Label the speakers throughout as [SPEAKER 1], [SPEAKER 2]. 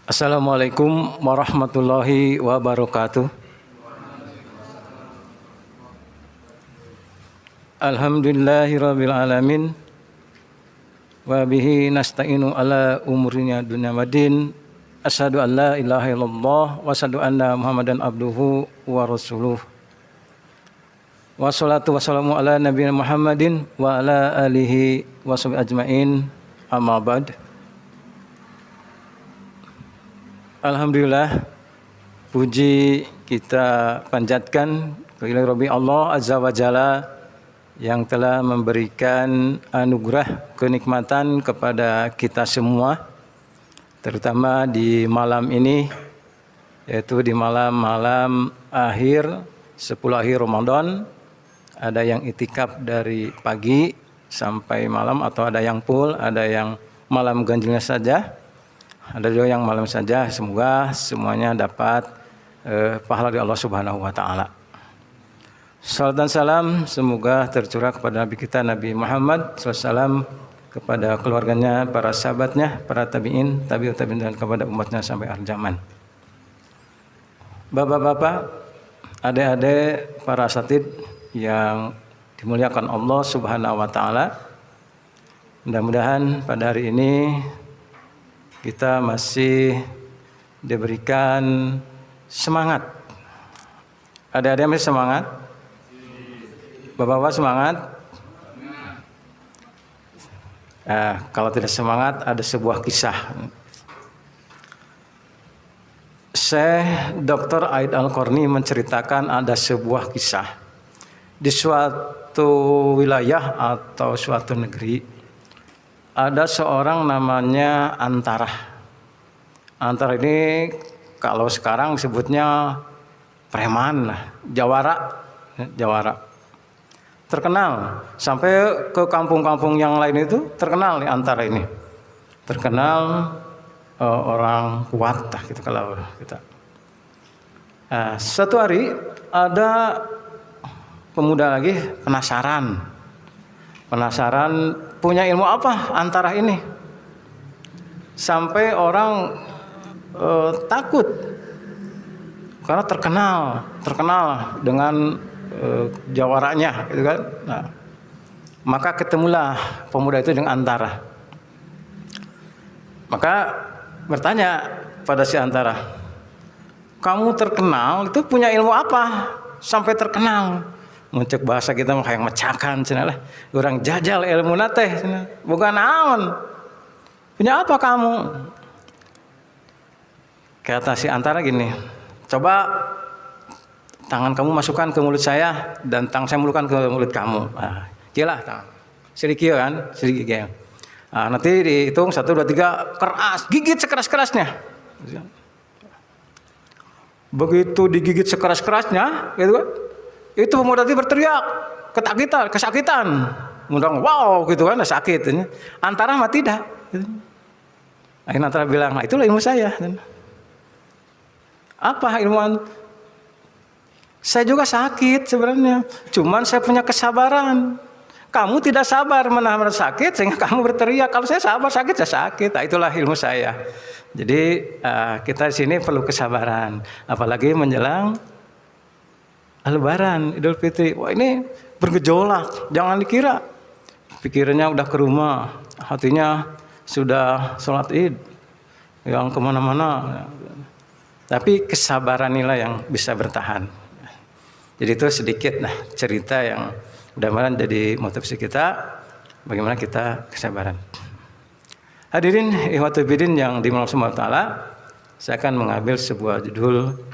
[SPEAKER 1] Assalamualaikum warahmatullahi wabarakatuh. Alhamdulillahirabbil alamin. Wa bihi nasta'inu ala umurina dunya waddin. Asyhadu an la ilaha illallah wa asyhadu anna Muhammadan abduhu wa rasuluh. Wassalatu wassalamu ala nabiyina Muhammadin wa ala alihi wa sahbihi ajmain. Amma ba'd. Alhamdulillah, puji kita panjatkan kepada Rabbi Allah Azza wa Jalla yang telah memberikan anugerah kenikmatan kepada kita semua, terutama di malam ini, yaitu di malam akhir 10 akhir Ramadan. Ada yang itikaf dari pagi sampai malam, atau ada yang full, ada yang malam ganjilnya saja. Ada juga yang malam saja. Semoga semuanya dapat pahala dari Allah Subhanahu wa taala. Salam dan salam semoga tercurah kepada Nabi kita Nabi Muhammad SAW, kepada keluarganya, para sahabatnya, para tabi'in, tabi'ut tabi'in, dan kepada umatnya sampai akhir zaman. Bapak-bapak, adik-adik, para asatid yang dimuliakan Allah Subhanahu wa taala. Mudah-mudahan pada hari ini kita masih diberikan semangat. Ada yang masih semangat? Bapak-bapak semangat? Kalau tidak semangat, ada sebuah kisah. Syekh Dr. Aid Al-Qarni menceritakan ada sebuah kisah. Di suatu wilayah atau suatu negeri, ada seorang namanya Antara. Antara ini kalau sekarang sebutnya preman lah, jawara. Terkenal sampai ke kampung-kampung yang lain itu terkenal nih Antara ini. Terkenal orang kuat lah gitu kalau kita. Suatu hari ada pemuda lagi penasaran punya ilmu apa Antara ini, sampai orang takut karena terkenal dengan jawaranya gitu kan. Nah, maka ketemulah pemuda itu dengan Antara. Maka bertanya pada si Antara, kamu terkenal itu punya ilmu apa sampai terkenal? Muncul bahasa kita mah kayak mecakan cenah lah. Urang jajal ilmu teh cenah. Bukan naon. Punya apa kamu? Kata si Antara gini, coba tangan kamu masukkan ke mulut saya dan tangan saya masukkan ke mulut kamu. Kieulah tangan. Sedikit kan? Sedikit. Nanti dihitung 1 2 3, keras, gigit sekeras-kerasnya. Begitu digigit sekeras-kerasnya, gitu kan? Itu pemuda itu berteriak, kesakitan. Mudang wow gitu kan, sakit. Antara mah tidak. Akhirnya Antara bilang, nah itulah ilmu saya. Apa ilmuwan? Saya juga sakit sebenarnya, cuman saya punya kesabaran. Kamu tidak sabar menahan sakit sehingga kamu berteriak. Kalau saya sabar sakit, saya sakit. Nah, itulah ilmu saya. Jadi kita di sini perlu kesabaran, apalagi menjelang Lebaran, Idul Fitri. Wah, ini bergejolak. Jangan dikira pikirannya udah ke rumah, hatinya sudah sholat Id, yang kemana-mana. Tapi kesabaran inilah yang bisa bertahan. Jadi itu sedikit cerita yang mudah-mudahan jadi motivasi kita, bagaimana kita kesabaran. Hadirin ikhwatul fillah yang dimuliakan Allah Ta'ala, saya akan mengambil sebuah judul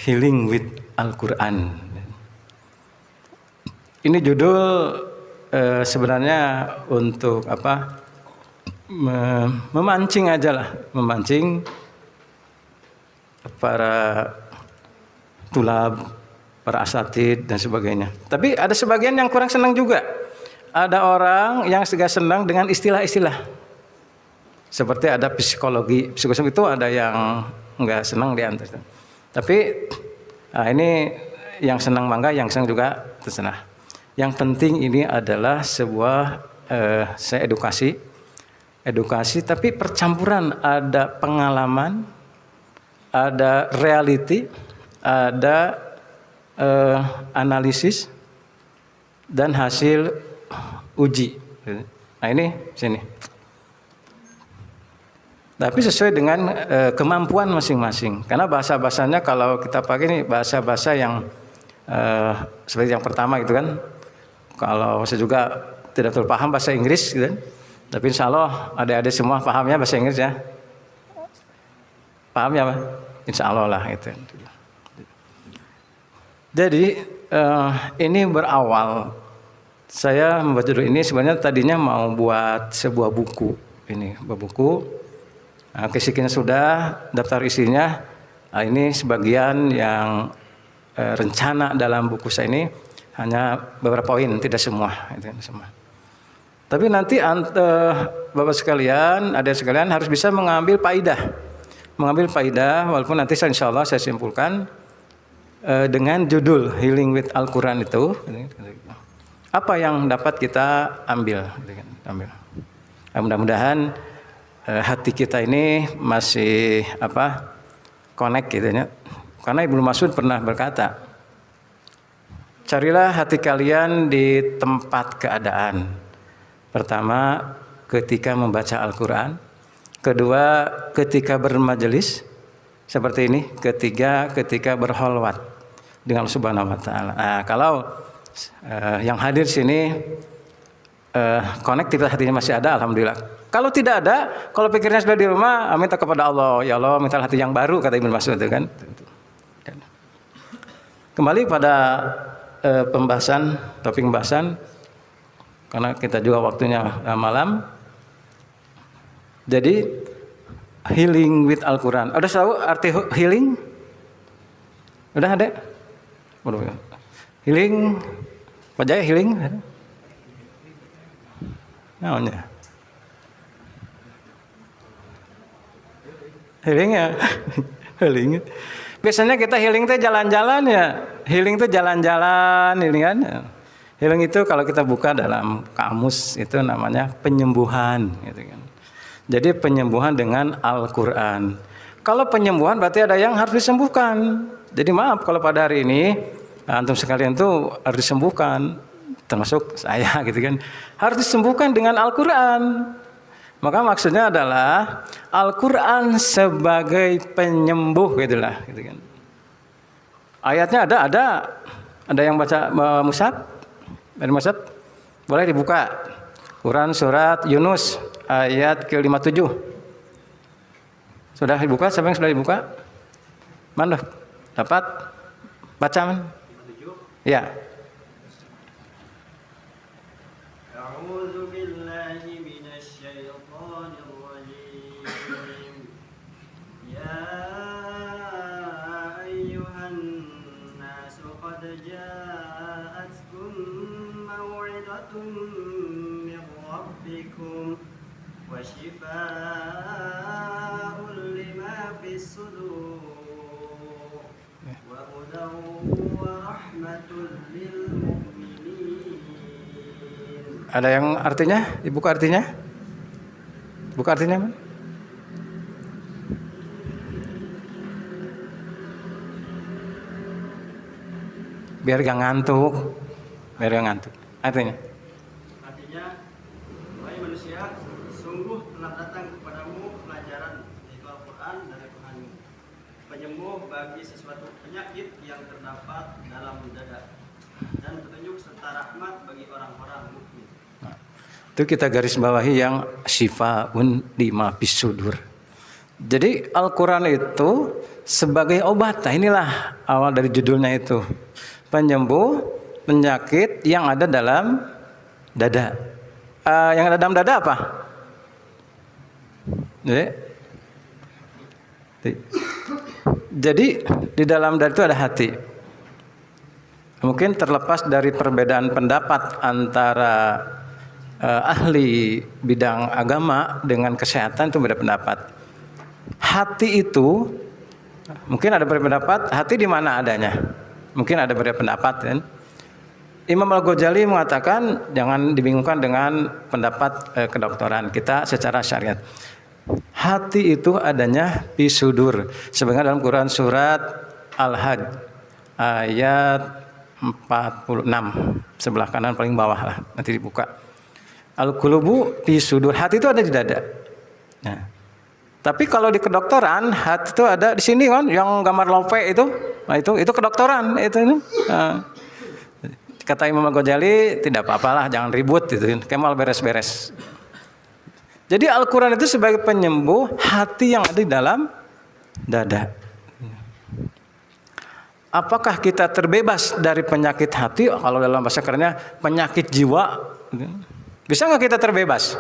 [SPEAKER 1] Healing with Al-Quran. Ini judul sebenarnya untuk apa? Memancing aja lah, memancing para tulab, para asatid dan sebagainya. Tapi ada sebagian yang kurang senang juga. Ada orang yang juga senang dengan istilah-istilah. Seperti ada psikologi itu ada yang enggak senang di antara. Tapi ini yang senang mangga, yang senang juga terserah. Yang penting ini adalah sebuah saya edukasi edukasi, tapi percampuran, ada pengalaman, ada reality, ada analisis dan hasil uji. Nah ini sini. Tapi sesuai dengan kemampuan masing-masing. Karena bahasa-bahasanya kalau kita pakai ini bahasa-bahasa yang seperti yang pertama gitu kan. Kalau saya juga tidak terlalu paham bahasa Inggris gitu kan. Tapi insya Allah adik-adik semua pahamnya bahasa Inggris ya. Paham ya Pak? Insya Allah lah itu. Jadi ini berawal. Saya membuat judul ini sebenarnya tadinya mau buat sebuah buku. Ini buku. Nah, kesikinya sudah, daftar isinya. Nah, ini sebagian yang rencana dalam buku saya ini hanya beberapa poin, tidak semua. Itu semua. Tapi nanti Bapak sekalian, adik sekalian harus bisa mengambil faidah, walaupun nanti insya Allah saya simpulkan dengan judul Healing with Al-Quran itu. Apa yang dapat kita ambil? Mudah-mudahan hati kita ini masih connect gitu ya. Karena Ibnu Mas'ud pernah berkata, carilah hati kalian di tempat keadaan. Pertama, ketika membaca Al-Quran. Kedua, ketika bermajelis seperti ini. Ketiga, ketika berholwat dengan Subhanahu wa Ta'ala. Nah, kalau yang hadir sini konektivitas hatinya masih ada, alhamdulillah. Kalau tidak ada, kalau pikirnya sudah di rumah, minta kepada Allah, ya Allah, minta hati yang baru, kata Ibnu Mas'ud itu kan. Kembali pada topik pembahasan, karena kita juga waktunya malam. Jadi healing with Al-Quran. Udah tahu arti healing? Udah ada? Healing, Pak Jaya healing? Namanya? Healing ya? Healing. Biasanya kita healing itu jalan-jalan ya. Healing itu jalan-jalan, healing kan? Healing itu kalau kita buka dalam kamus itu namanya penyembuhan, gitu kan. Jadi penyembuhan dengan Al-Quran. Kalau penyembuhan berarti ada yang harus disembuhkan. Jadi maaf kalau pada hari ini antum sekalian tuh harus disembuhkan, termasuk saya gitu kan. Harus disembuhkan dengan Al-Quran. Maka maksudnya adalah Al-Quran sebagai penyembuh gitulah, gitu kan. Ayatnya ada yang baca mushaf? Dari mushaf? Boleh dibuka. Quran surat Yunus ayat ke-57. Sudah dibuka? Siapa yang sudah dibuka? Mana? Dapat? Baca man? Ya.
[SPEAKER 2] وشفاء لما في الصدور وهدى ورحمة للمؤمنين.
[SPEAKER 1] Ada yang artinya? Dibuka artinya? Buka artinya? Biar gak ngantuk. Artinya?
[SPEAKER 2] Bagi sesuatu penyakit yang terdapat dalam dada dan petunjuk serta rahmat bagi orang-orang mukmin.
[SPEAKER 1] Nah, itu kita garis bawahi yang syifaun lima fis sudur. Jadi Al-Quran itu sebagai obat. Nah, inilah awal dari judulnya itu. Penyembuh penyakit yang ada dalam dada. Yang ada dalam dada apa? Jadi di dalam dada itu ada hati. Mungkin terlepas dari perbedaan pendapat antara ahli bidang agama dengan kesehatan itu beda pendapat. Hati itu mungkin ada berbeda pendapat. Hati di mana adanya? Mungkin ada berbeda pendapat kan. Imam Al-Ghazali mengatakan jangan dibingungkan dengan pendapat kedokteran kita secara syariat. Hati itu adanya di sudur. Sebagaimana dalam Quran surat Al-Hajj ayat 46 sebelah kanan paling bawah lah, nanti dibuka. Al-qulubu fi sudur, hati itu ada di dada. Nah, tapi kalau di kedokteran hati itu ada di sini kan, yang gambar lope itu, nah itu kedokteran itu. Nah, kata Imam Al-Ghazali tidak apa-apalah, jangan ribut itu, kemal beres-beres. Jadi Al-Quran itu sebagai penyembuh hati yang ada di dalam dada. Apakah kita terbebas dari penyakit hati? Kalau dalam bahasa kerennya penyakit jiwa, bisa nggak kita terbebas?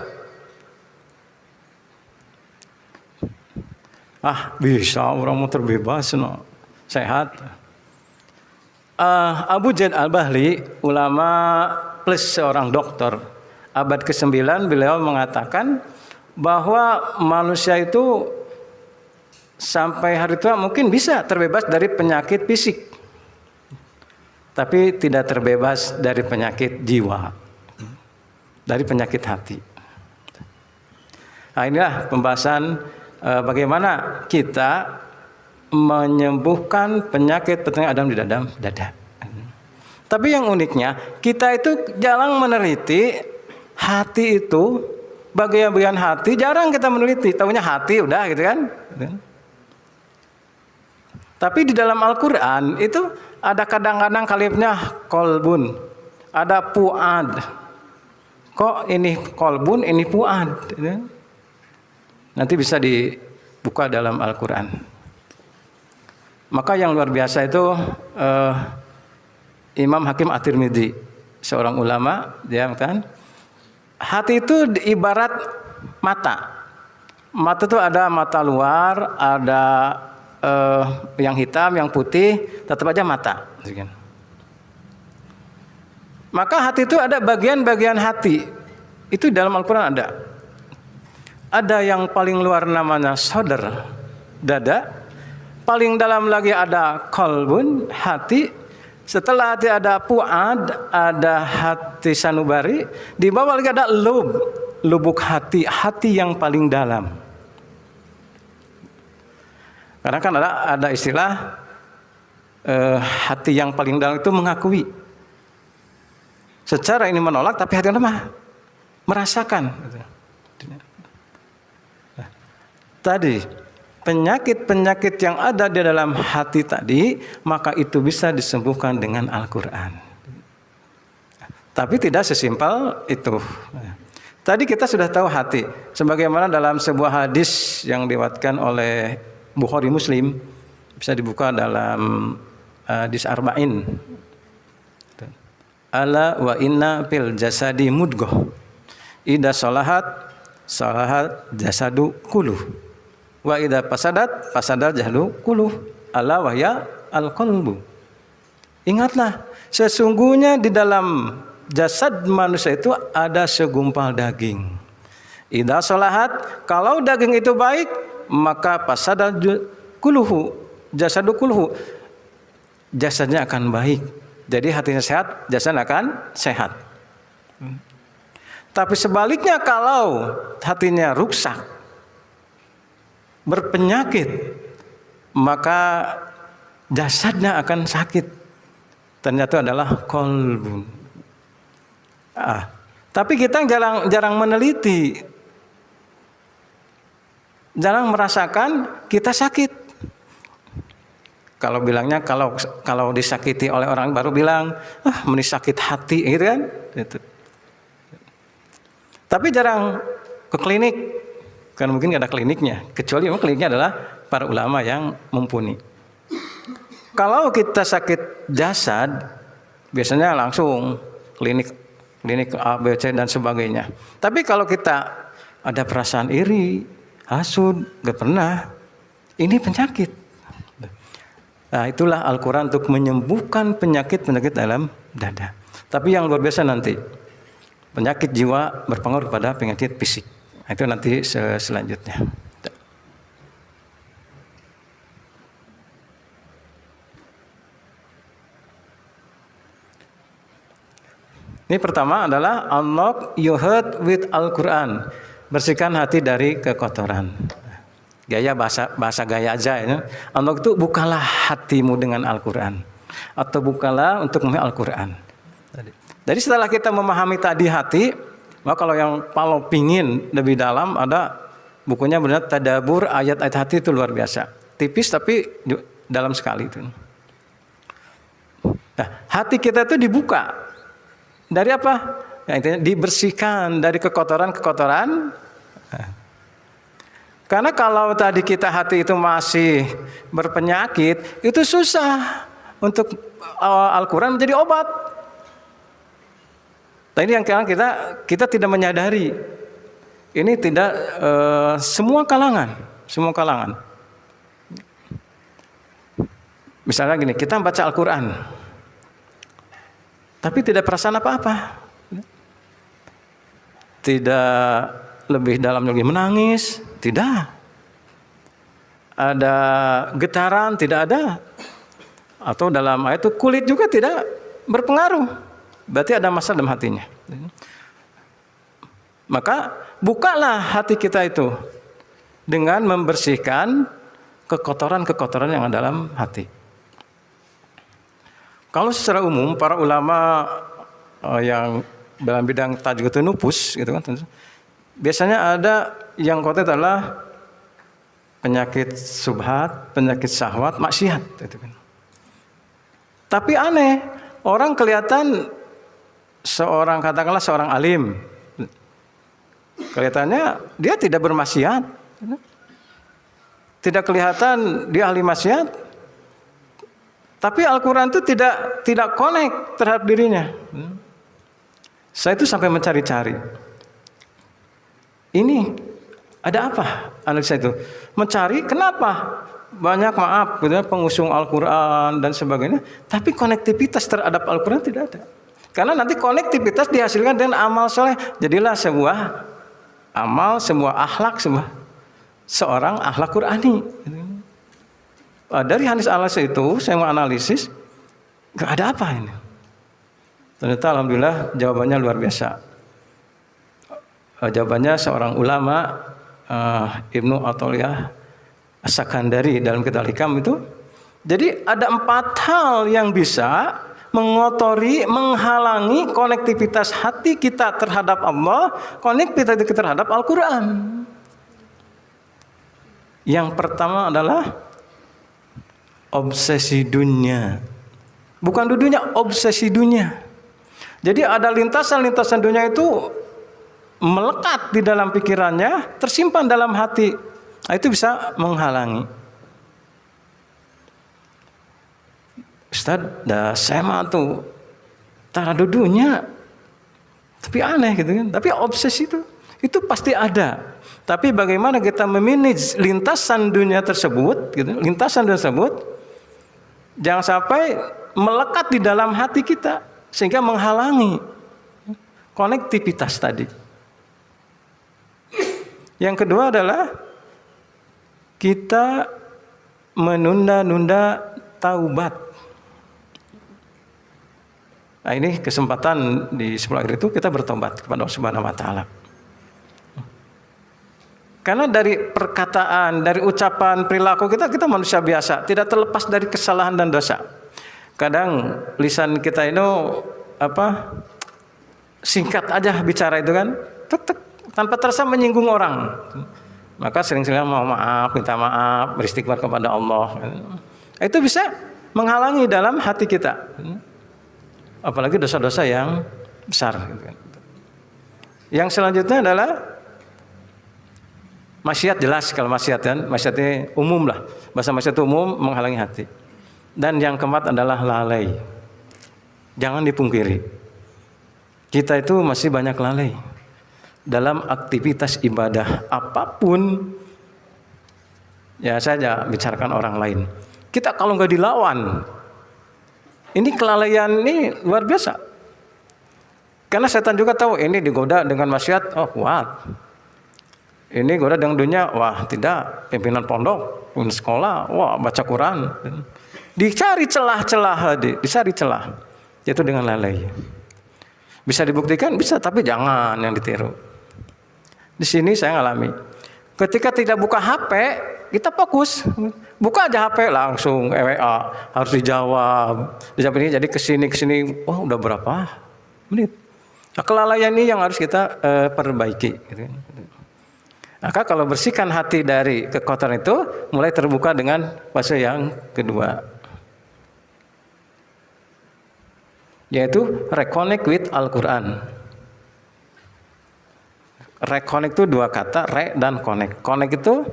[SPEAKER 1] Bisa, orang mau terbebas, no. Sehat. Abu Zaid Al-Bahli, ulama plus seorang dokter, abad ke-9, beliau mengatakan bahwa manusia itu sampai hari tua mungkin bisa terbebas dari penyakit fisik, tapi tidak terbebas dari penyakit jiwa, dari penyakit hati. Nah, inilah pembahasan bagaimana kita menyembuhkan penyakit Adam di dalam dada. Tapi yang uniknya, kita itu jarang meneliti hati itu, bagian-bagian hati jarang kita meneliti. Taunya hati udah gitu kan. Tapi di dalam Al-Quran itu ada kadang-kadang kalimatnya kolbun, ada puad. Kok ini kolbun, ini puad? Nanti bisa dibuka dalam Al-Quran. Maka yang luar biasa itu Imam Hakim At-Tirmidzi, seorang ulama, dia mengatakan hati itu ibarat mata. Mata itu ada mata luar, ada yang hitam, yang putih, tetap aja mata. Maka hati itu ada bagian-bagian hati. Itu dalam Al-Quran ada. Ada yang paling luar namanya sodar, dada. Paling dalam lagi ada kolbun, hati. Setelah hati ada puad, ada hati sanubari. Di bawah lagi ada lubuk hati, hati yang paling dalam. Karena kan ada istilah hati yang paling dalam itu mengakui. Secara ini menolak, tapi hati lemah merasakan. Tadi penyakit-penyakit yang ada di dalam hati tadi, maka itu bisa disembuhkan dengan Al-Quran. Tapi tidak sesimpel itu. Tadi kita sudah tahu hati, sebagaimana dalam sebuah hadis yang diriwayatkan oleh Bukhari Muslim, bisa dibuka dalam hadis Arba'in. Ala wa inna fil jasadi mudghah. Idza salahat jasadu kulluh. Wa idza fasadat jasadu kulluh. Ala wa ya al-qalbu. Ingatlah, sesungguhnya di dalam jasad manusia itu ada segumpal daging. Idza salahat, kalau daging itu baik, maka fasadat kulluhu, jasadu kulluhu, jasadnya akan baik. Jadi hatinya sehat, jasadnya akan sehat. Tapi sebaliknya kalau hatinya rusak, berpenyakit, maka jasadnya akan sakit. Ternyata adalah kolbun. Tapi kita jarang meneliti, jarang merasakan kita sakit. Kalau bilangnya kalau disakiti oleh orang baru bilang, ini sakit hati, gitu kan? Gitu. Tapi jarang ke klinik, karena mungkin nggak ada kliniknya. Kecuali memang kliniknya adalah para ulama yang mumpuni. Kalau kita sakit jasad, biasanya langsung klinik A, B, C dan sebagainya. Tapi kalau kita ada perasaan iri, hasud, nggak pernah, ini penyakit. Nah, itulah Al-Quran untuk menyembuhkan penyakit-penyakit dalam dada. Tapi yang luar biasa nanti, penyakit jiwa berpengaruh pada penyakit fisik. Itu nanti selanjutnya. Ini pertama adalah unlock your heart with Al-Quran. Bersihkan hati dari kekotoran. Gaya bahasa gaya aja ya. Unlock itu bukalah hatimu dengan Al-Quran. Atau bukalah untuk memahami Al-Quran. Jadi setelah kita memahami tadi hati, maka kalau pingin lebih dalam, ada bukunya benar tadabur ayat-ayat hati, itu luar biasa. Tipis tapi dalam sekali itu. Nah, hati kita itu dibuka. Dari apa? Ya, intinya dibersihkan dari kekotoran-kekotoran. Karena kalau tadi kita hati itu masih berpenyakit, itu susah untuk Al-Quran menjadi obat. Nah, ini yang kita tidak menyadari. Ini tidak semua kalangan. Misalnya gini, kita baca Al-Quran, tapi tidak perasaan apa-apa. Tidak lebih dalam lagi menangis, tidak. Ada getaran, tidak ada. Atau dalam ayat itu kulit juga tidak berpengaruh. Berarti ada masalah dalam hatinya. Maka bukalah hati kita itu dengan membersihkan kekotoran-kekotoran yang ada dalam hati. Kalau secara umum para ulama yang dalam bidang tajwid nufus gitu kan, biasanya ada yang kotor adalah penyakit subhat, penyakit syahwat, maksiat gitu kan. Tapi aneh, orang kelihatan katakanlah seorang alim, kelihatannya dia tidak bermaksiat, tidak kelihatan dia ahli maksiat. Tapi Al-Quran itu tidak connect terhadap dirinya. Saya itu sampai mencari-cari. Ini ada apa? Analisa itu mencari kenapa banyak pengusung Al-Quran dan sebagainya, tapi konektivitas terhadap Al-Quran tidak ada. Karena nanti konektivitas dihasilkan dengan amal soleh. Jadilah sebuah amal, sebuah akhlak, seorang akhlak Qurani. Dari hadis Anas itu saya mau analisis, nggak ada apa ini. Ternyata alhamdulillah jawabannya luar biasa. Jawabannya seorang ulama, Ibnu Athaillah As-Sakandari dalam Kitab Al-Hikam itu. Jadi ada 4 hal yang bisa mengotori, menghalangi konektivitas hati kita terhadap Allah, konektivitas kita terhadap Al-Quran. Yang pertama adalah obsesi dunia. Bukan dunia, obsesi dunia. Jadi ada lintasan-lintasan dunia itu melekat di dalam pikirannya, tersimpan dalam hati. Nah, itu bisa menghalangi. Ustaz, saya mah tuh taradu dunia. Tapi aneh gitu kan. Tapi obsesi itu pasti ada. Tapi bagaimana kita memanage lintasan dunia tersebut, gitu, jangan sampai melekat di dalam hati kita sehingga menghalangi konektivitas tadi. Yang kedua adalah kita menunda-nunda taubat. Nah, ini kesempatan di 10 akhir itu kita bertobat kepada Allah Subhanahu wa taala. Karena dari perkataan, dari ucapan, perilaku kita manusia biasa, tidak terlepas dari kesalahan dan dosa. Kadang lisan kita itu singkat aja bicara itu kan, tanpa terasa menyinggung orang. Maka sering-sering mau maaf, minta maaf, beristighfar kepada Allah. Itu bisa menghalangi dalam hati kita. Apalagi dosa-dosa yang besar. Yang selanjutnya adalah maksiat, jelas kalau maksiat kan, maksiatnya umum lah. Bahasa maksiat umum menghalangi hati. Dan yang keempat adalah lalai. Jangan dipungkiri. Kita itu masih banyak lalai dalam aktivitas ibadah apapun. Ya saya bicarakan orang lain. Kita kalau nggak dilawan, ini kelalaian ini luar biasa. Karena setan juga tahu ini digoda dengan maksiat, oh kuat. Ini goda dengan dunia, wah tidak, pimpinan pondok, pimpinan sekolah, wah baca Quran. Dicari celah-celah, dicari celah. Itu dengan lalai. Bisa dibuktikan? Bisa, tapi jangan yang ditiru. Di sini saya ngalami. Ketika tidak buka HP, kita fokus. Buka aja HP langsung WA, harus dijawab. Dijawab ini jadi kesini. Oh, udah berapa menit? Nah, kelalaian ini yang harus kita perbaiki. Gitu. Maka kalau bersihkan hati dari kekotoran itu, mulai terbuka dengan fase yang kedua, yaitu reconnect with Al-Quran. Reconnect itu dua kata, re dan connect. Connect itu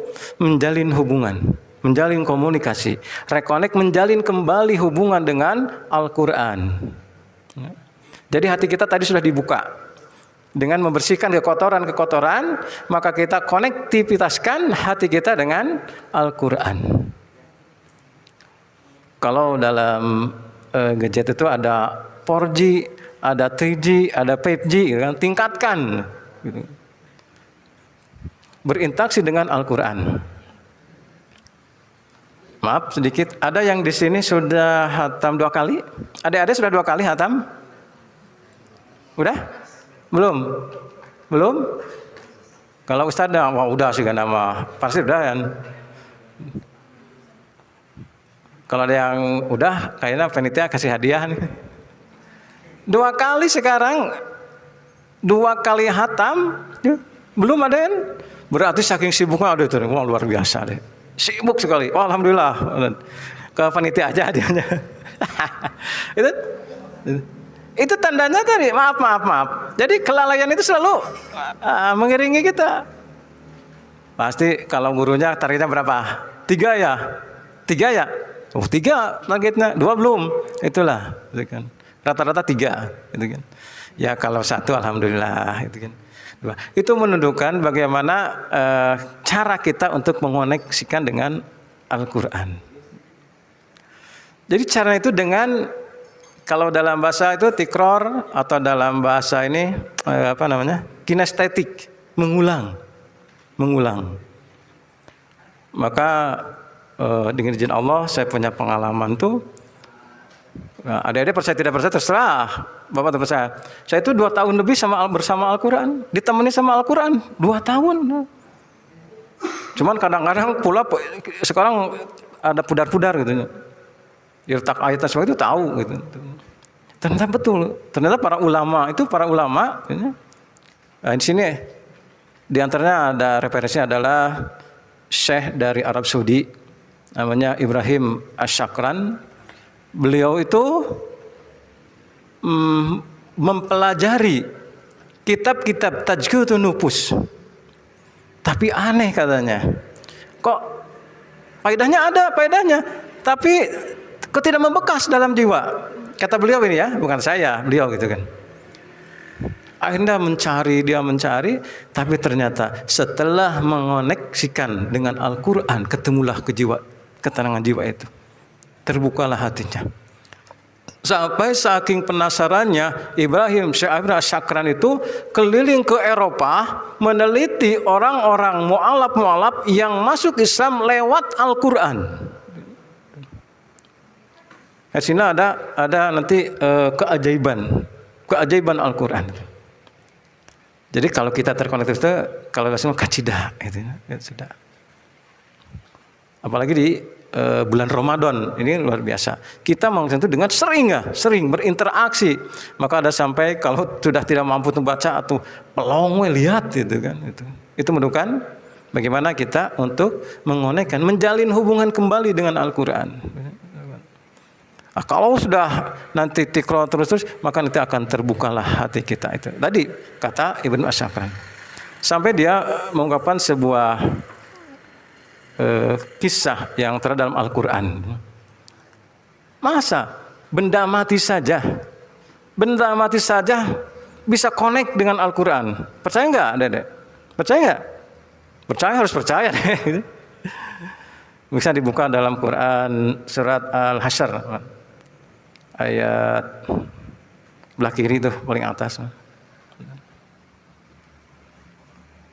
[SPEAKER 1] menjalin hubungan, menjalin komunikasi. Reconnect menjalin kembali hubungan dengan Al-Quran. Jadi hati kita tadi sudah dibuka. Dengan membersihkan kekotoran, maka kita konektivitaskan hati kita dengan Al-Quran. Kalau dalam gadget itu ada 4G, ada 3G, ada 5G, kan? Tingkatkan. Gitu. Berinteraksi dengan Al-Quran. Maaf sedikit, ada yang di sini sudah hatam 2 kali? Adik-adik sudah 2 kali hatam? Udah? Belum? Kalau Ustaz udah sih kan nama pasti udah kan. Kalau ada yang udah, kayaknya panitia kasih hadiah nih. 2 kali sekarang, 2 kali hatam, belum ada kan? Berarti saking sibuknya ada itu, luar biasa deh. Sibuk sekali. Oh, alhamdulillah. Ke panitia aja hadiahnya. Itu tandanya tadi, maaf. Jadi kelalaian itu selalu mengiringi kita. Pasti kalau gurunya targetnya berapa? 3 ya? 3 ya? Oh 3 targetnya, 2 belum. Itulah, gitu kan. Rata-rata 3, gitu kan. Ya kalau 1 alhamdulillah, gitu kan. 2. Itu menunjukkan bagaimana cara kita untuk mengoneksikan dengan Al-Quran. Jadi cara itu dengan, kalau dalam bahasa itu tikror, atau dalam bahasa ini kinestetik, mengulang. Maka dengan izin Allah saya punya pengalaman tuh. Nah, adik-adik percaya tidak percaya terserah, Bapak terpercaya. Saya itu 2 tahun lebih bersama Al-Quran, ditemani sama Al-Quran 2 tahun. Cuman kadang-kadang pula sekarang ada pudar-pudar gitu. Letak ayat semua itu tahu gitu. Ternyata betul. Ternyata para ulama, nah, di sini di antaranya ada referensinya adalah Syekh dari Arab Saudi, namanya Ibrahim Ash-Shakran. Beliau itu mempelajari kitab-kitab Tajqiyatun Nufus. Tapi aneh katanya. Kok faedahnya ada, tapi kok tidak membekas dalam jiwa. Kata beliau ini ya, bukan saya, beliau gitu kan. Akhirnya dia mencari, tapi ternyata setelah mengoneksikan dengan Al-Quran, ketemulah ketenangan jiwa itu. Terbukalah hatinya. Sampai saking penasarannya, Syekh Ibrahim Ash-Shakran itu keliling ke Eropa, meneliti orang-orang mu'alaf yang masuk Islam lewat Al-Quran. Di sini ada nanti keajaiban Al-Quran. Jadi kalau kita terkoneksi itu, kalau semua kacidah itu sudah. Apalagi di bulan Ramadan ini luar biasa. Kita mau tentu dengan sering berinteraksi. Maka ada sampai kalau sudah tidak mampu membaca atau pelong lihat gitu kan. Itu menunjukkan bagaimana kita untuk mengonekkan, menjalin hubungan kembali dengan Al-Quran. Kalau sudah nanti tikro terus, maka nanti akan terbukalah hati kita itu. Tadi kata Ibnu Ash-Shakran. Sampai dia mengungkapkan sebuah kisah yang terdapat dalam Al-Quran. Masa benda mati saja bisa connect dengan Al-Quran? Percaya nggak, Dedek? Percaya nggak? Percaya, harus percaya. Bisa dibuka dalam Quran surat Al-Hasyr. Ayat belah kiri itu paling atas.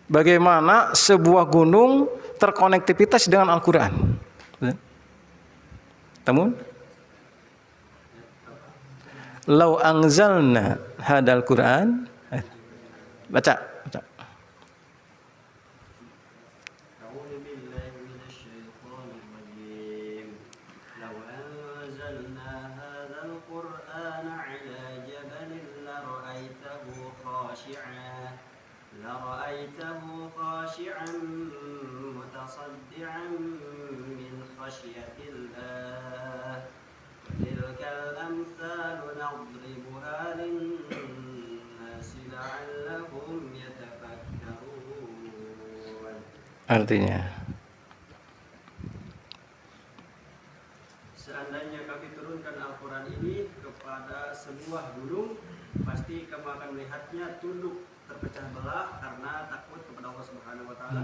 [SPEAKER 1] Bagaimana sebuah gunung terkonektivitas dengan Al-Quran? Temu? Lau anzalna hadal Quran. Baca.
[SPEAKER 2] أعوذ بالله من الشيطان الرجيم لو أنزلنا هذا القرآن على جبل لرأيته خاشعا متصدعا من خشية الله وتلك الأمثال نضربها للناس لعلهم يتفكرون.
[SPEAKER 1] Artinya,
[SPEAKER 2] seandainya kami turunkan Al-Quran ini kepada sebuah gunung, pasti kamu akan melihatnya tunduk terpecah belah karena takut kepada Allah Subhanahu wa taala.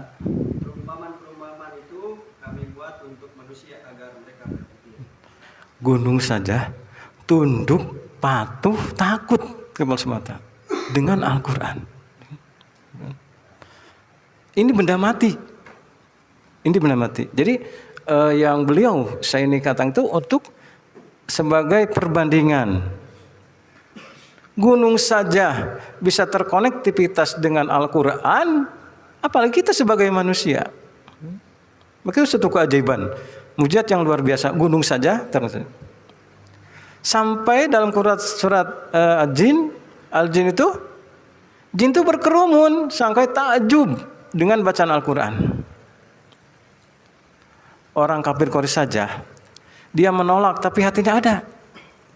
[SPEAKER 2] Perumpamaan-perumpamaan itu kami buat untuk manusia agar mereka berpikir.
[SPEAKER 1] gunung saja tunduk, patuh, takut kepada semata dengan Al-Quran. Ini benda mati. Ini benda mati. Jadi yang beliau saya ini katakan itu untuk sebagai perbandingan. Gunung saja bisa terkonektivitas dengan Al-Quran, apalagi kita sebagai manusia. Maka itu suatu keajaiban, mujizat yang luar biasa. Gunung saja sampai dalam surat Al-Jin itu, jin itu berkerumun sampai takjub dengan bacaan Al-Quran. Orang kafir Quraisy saja dia menolak, tapi hatinya ada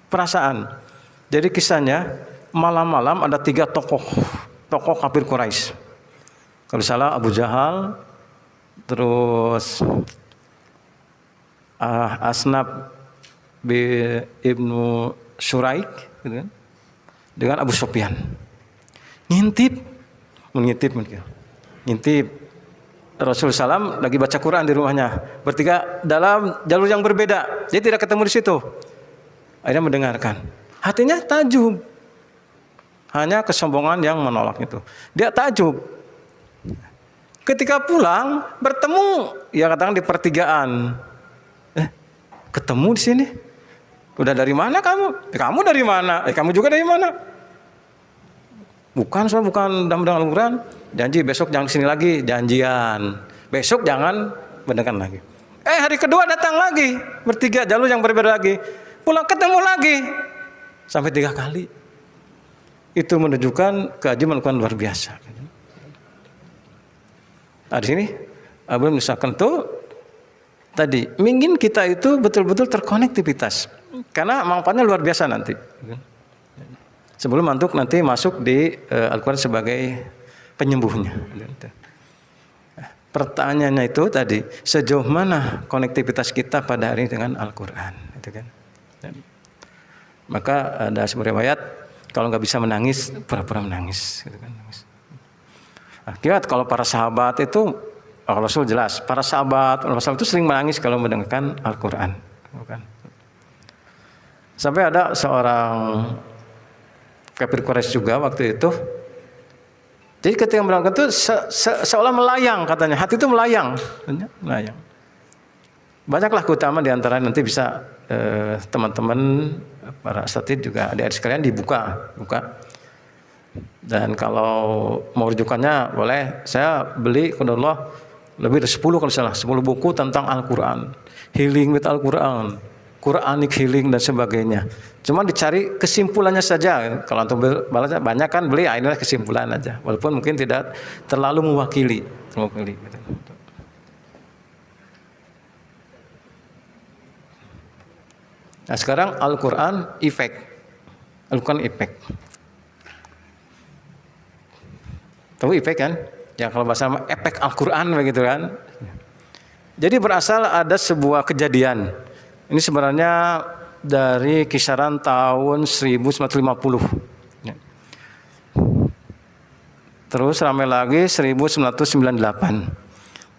[SPEAKER 1] perasaan. Jadi kisahnya malam-malam ada 3 tokoh kafir Quraisy. Kalau salah Abu Jahal, terus Asnab ibnu Suraik, gitu kan, dengan Abu Sufyan. Ngintip. Rasulullah SAW lagi baca Quran di rumahnya, bertiga dalam jalur yang berbeda, jadi tidak ketemu di situ. Akhirnya mendengarkan, hatinya takjub, hanya kesombongan yang menolak itu. Dia takjub. Ketika pulang bertemu, ya katakan di pertigaan, ketemu di sini. Udah dari mana kamu? Kamu dari mana? Kamu juga dari mana? Bukan dalam Al-Quran. Janji besok jangan kesini lagi, janjian. Besok jangan mendengarkan lagi. Hari kedua datang lagi, bertiga jalur yang berbeda lagi. Pulang ketemu lagi, sampai 3 kali. Itu menunjukkan keajaiban Al-Quran luar biasa. Di sini Abu misalkan tuh tadi ingin kita itu betul-betul terkonektivitas, karena manfaatnya luar biasa nanti. Sebelum nanti masuk di Al-Quran sebagai penyembuhnya. Pertanyaannya itu tadi, sejauh mana konektivitas kita pada hari ini dengan Al-Quran, gitu kan? Maka ada sebuah riwayat, kalau nggak bisa menangis, pura-pura menangis, gitu kan? Akibat kalau para sahabat itu, Rasul jelas, para sahabat itu sering menangis kalau mendengarkan Al-Quran. Sampai ada seorang kafir Quraisy juga waktu itu. Jadi ketika mendengarkan itu seolah melayang katanya, hati itu melayang. Banyaklah keutamaan di antara nanti bisa teman-teman para asatidz juga adik-adik sekalian dibuka. Dan kalau mau rujukannya boleh, saya beli qadarullah lebih dari 10 kalau salah, 10 buku tentang Al-Quran, healing with Al-Quran, Quranic healing dan sebagainya. Cuma dicari kesimpulannya saja. Kalau untuk banyak kan beli, inilah kesimpulan aja. Walaupun mungkin tidak terlalu mewakili. Nah sekarang Al-Quran efek. Al-Quran efek. Tahu efek kan? Ya kalau bahasa efek Al-Quran begitu kan. Jadi berasal ada sebuah kejadian. Ini sebenarnya dari kisaran tahun 1950. Terus ramai lagi 1998.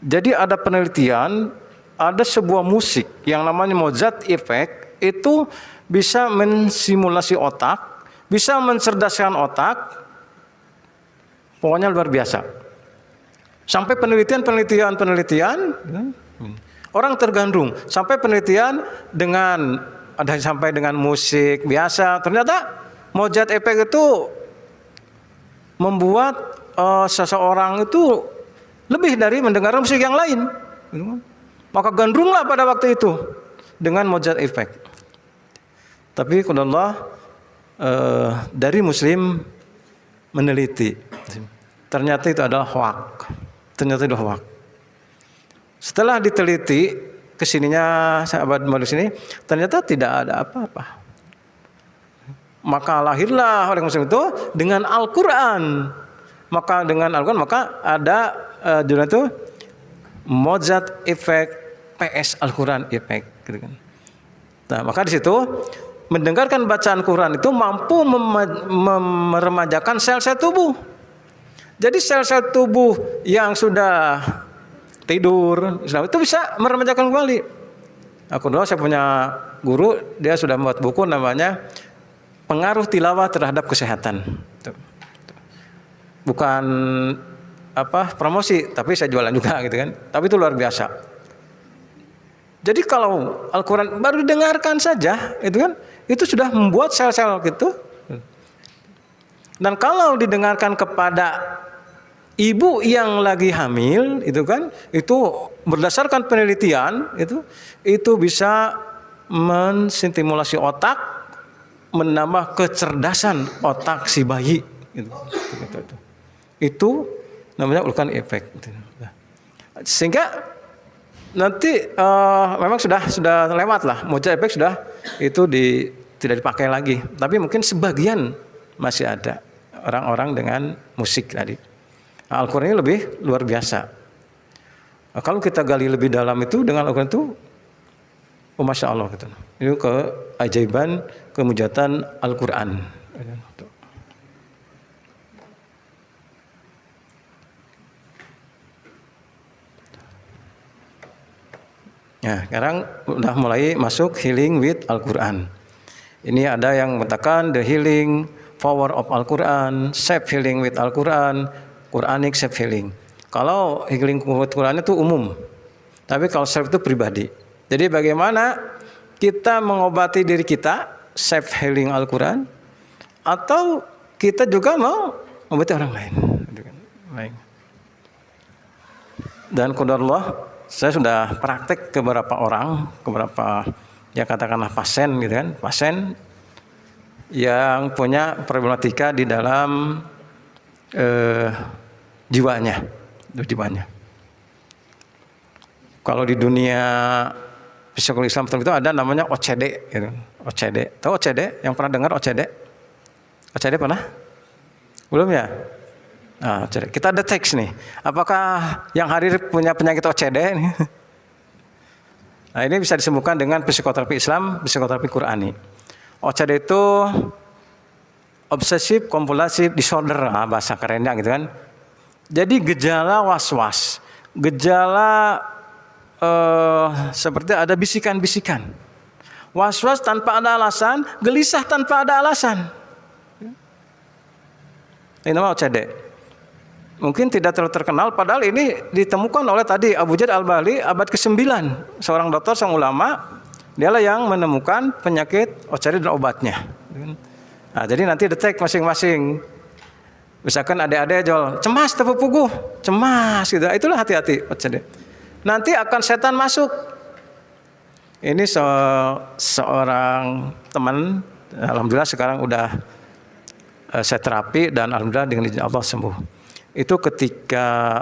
[SPEAKER 1] Jadi ada penelitian, ada sebuah musik yang namanya Mozart Effect, itu bisa mensimulasi otak, bisa mencerdaskan otak. Pokoknya luar biasa. Sampai penelitian orang tergandrung. Sampai penelitian dengan ada yang sampai dengan musik biasa. Ternyata mojad efek itu membuat seseorang itu lebih dari mendengar musik yang lain. Maka gandrunglah pada waktu itu dengan mojad efek. Tapi qadallah dari Muslim meneliti, ternyata itu adalah hoak. Ternyata itu hoak. Setelah diteliti kesininya sahabat Malus ini, ternyata tidak ada apa-apa. Maka lahirlah orang Muslim itu dengan Al-Quran. Maka dengan Al-Quran maka ada judulnya itu mojad efek PS Al-Quran efek, gitu kan. Nah, maka di situ mendengarkan bacaan Quran itu mampu meremajakan sel-sel tubuh. Jadi sel-sel tubuh yang sudah tidur itu bisa meremajakan kembali. Aku dulu saya punya guru, dia sudah membuat buku namanya Pengaruh Tilawah Terhadap Kesehatan. Bukan promosi, tapi saya jualan juga gitu kan. Tapi itu luar biasa. Jadi kalau Al-Quran baru didengarkan saja, itu sudah membuat sel-sel gitu. Dan kalau didengarkan kepada ibu yang lagi hamil, itu berdasarkan penelitian itu bisa menstimulasi otak, menambah kecerdasan otak si bayi. Itu namanya Al-Quran efek. Sehingga nanti memang sudah lewat lah, mojad efek sudah itu tidak dipakai lagi. Tapi mungkin sebagian masih ada orang-orang dengan musik tadi. Al-Quran ini lebih luar biasa. Kalau kita gali lebih dalam itu dengan Al-Quran itu, masya Allah gitu. Itu keajaiban, kemujatan Al-Quran. Nah, sekarang udah mulai masuk healing with Al-Quran. Ini ada yang mengatakan the healing power of Al-Quran, self healing with Al-Quran, Quranic self healing. Kalau healing with Quran itu umum, tapi kalau self itu pribadi. Jadi bagaimana kita mengobati diri kita, self healing Al-Quran, atau kita juga mau mengobati orang lain. Baik. Dan qadarullah, saya sudah praktek ke beberapa orang, ke beberapa ya katakanlah pasien gitu kan, pasien yang punya problematika di dalam jiwanya. Kalau di dunia psikologi Islam itu ada namanya OCD gitu. OCD. Tahu OCD? Yang pernah dengar OCD? OCD pernah? Belum ya? Nah, kita ada teks nih. Apakah yang hadir punya penyakit OCD? Nah, ini bisa disembuhkan dengan psikoterapi Islam, psikoterapi Qurani. OCD itu obsessive compulsive disorder, bahasa kerennya gitu kan. Jadi gejala was-was, gejala seperti ada bisikan-bisikan. Was-was tanpa ada alasan, gelisah tanpa ada alasan. Ini namanya OCD. Mungkin tidak terlalu terkenal, padahal ini ditemukan oleh tadi Abu Jadd Al-Bahili abad ke-9. Seorang dokter, seorang ulama, dialah yang menemukan penyakit OCD dan obatnya. Nah, jadi nanti detek masing-masing. Misalkan adik-adik jual cemas tepuk puguh, cemas gitu. Itulah hati-hati OCD. Nanti akan setan masuk. Ini seorang teman, alhamdulillah sekarang udah saya terapi dan alhamdulillah dengan izin Allah sembuh. Itu ketika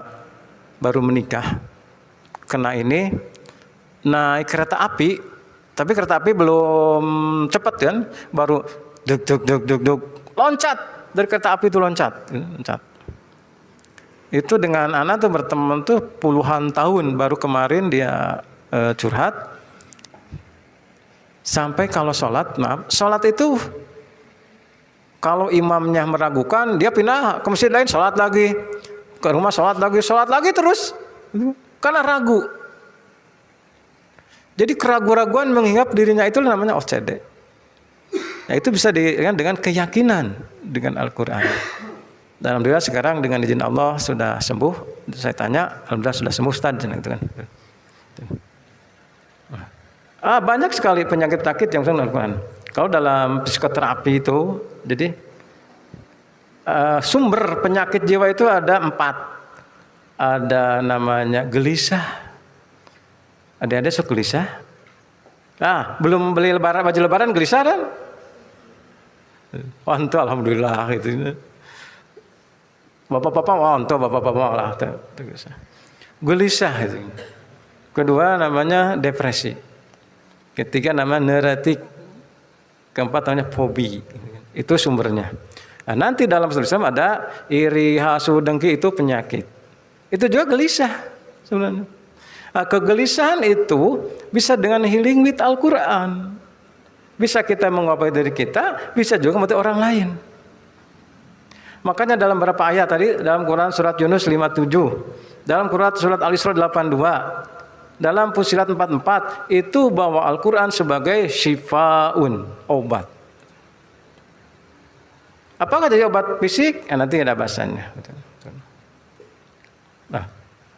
[SPEAKER 1] baru menikah, kena ini, naik kereta api, tapi kereta api belum cepat kan, baru duk, loncat dari kereta api itu loncat. Itu dengan anak tuh berteman tuh puluhan tahun, baru kemarin dia curhat, sampai kalau sholat itu kalau imamnya meragukan, dia pindah ke masjid lain, sholat lagi, ke rumah sholat lagi terus, karena ragu. Jadi keraguan-raguan mengingat dirinya itu namanya OCD. Nah, itu bisa dengan keyakinan dengan Al-Quran. Dan alhamdulillah sekarang dengan izin Allah sudah sembuh. Saya tanya, alhamdulillah sudah sembuh Ustaz, gitu kan. Banyak sekali penyakit-penyakit yang saya lakukan. Kalau dalam psikoterapi itu, jadi sumber penyakit jiwa itu ada 4. Ada namanya gelisah. Ada sok gelisah. Belum beli baju lebaran gelisah kan? Wah, itu alhamdulillah gitu. Bapak-bapak lah. Gelisah itu. Kedua namanya depresi. Ketiga namanya neurotik. Keempat namanya fobi. Itu sumbernya. Nah, nanti dalam Islam ada iri, hasud, dengki, itu penyakit. Itu juga gelisah sebenarnya. Kegelisahan itu bisa dengan healing with Al-Quran. Bisa kita mengobati diri kita, bisa juga mengobati orang lain. Makanya dalam beberapa ayat tadi, dalam Quran surat Yunus 57, dalam Quran surat Al-Isra 82, dalam Fussilat 44, itu bahwa Al-Quran sebagai syifaun, obat. Apakah jadi obat fisik? Nanti ada bahasanya. Nah,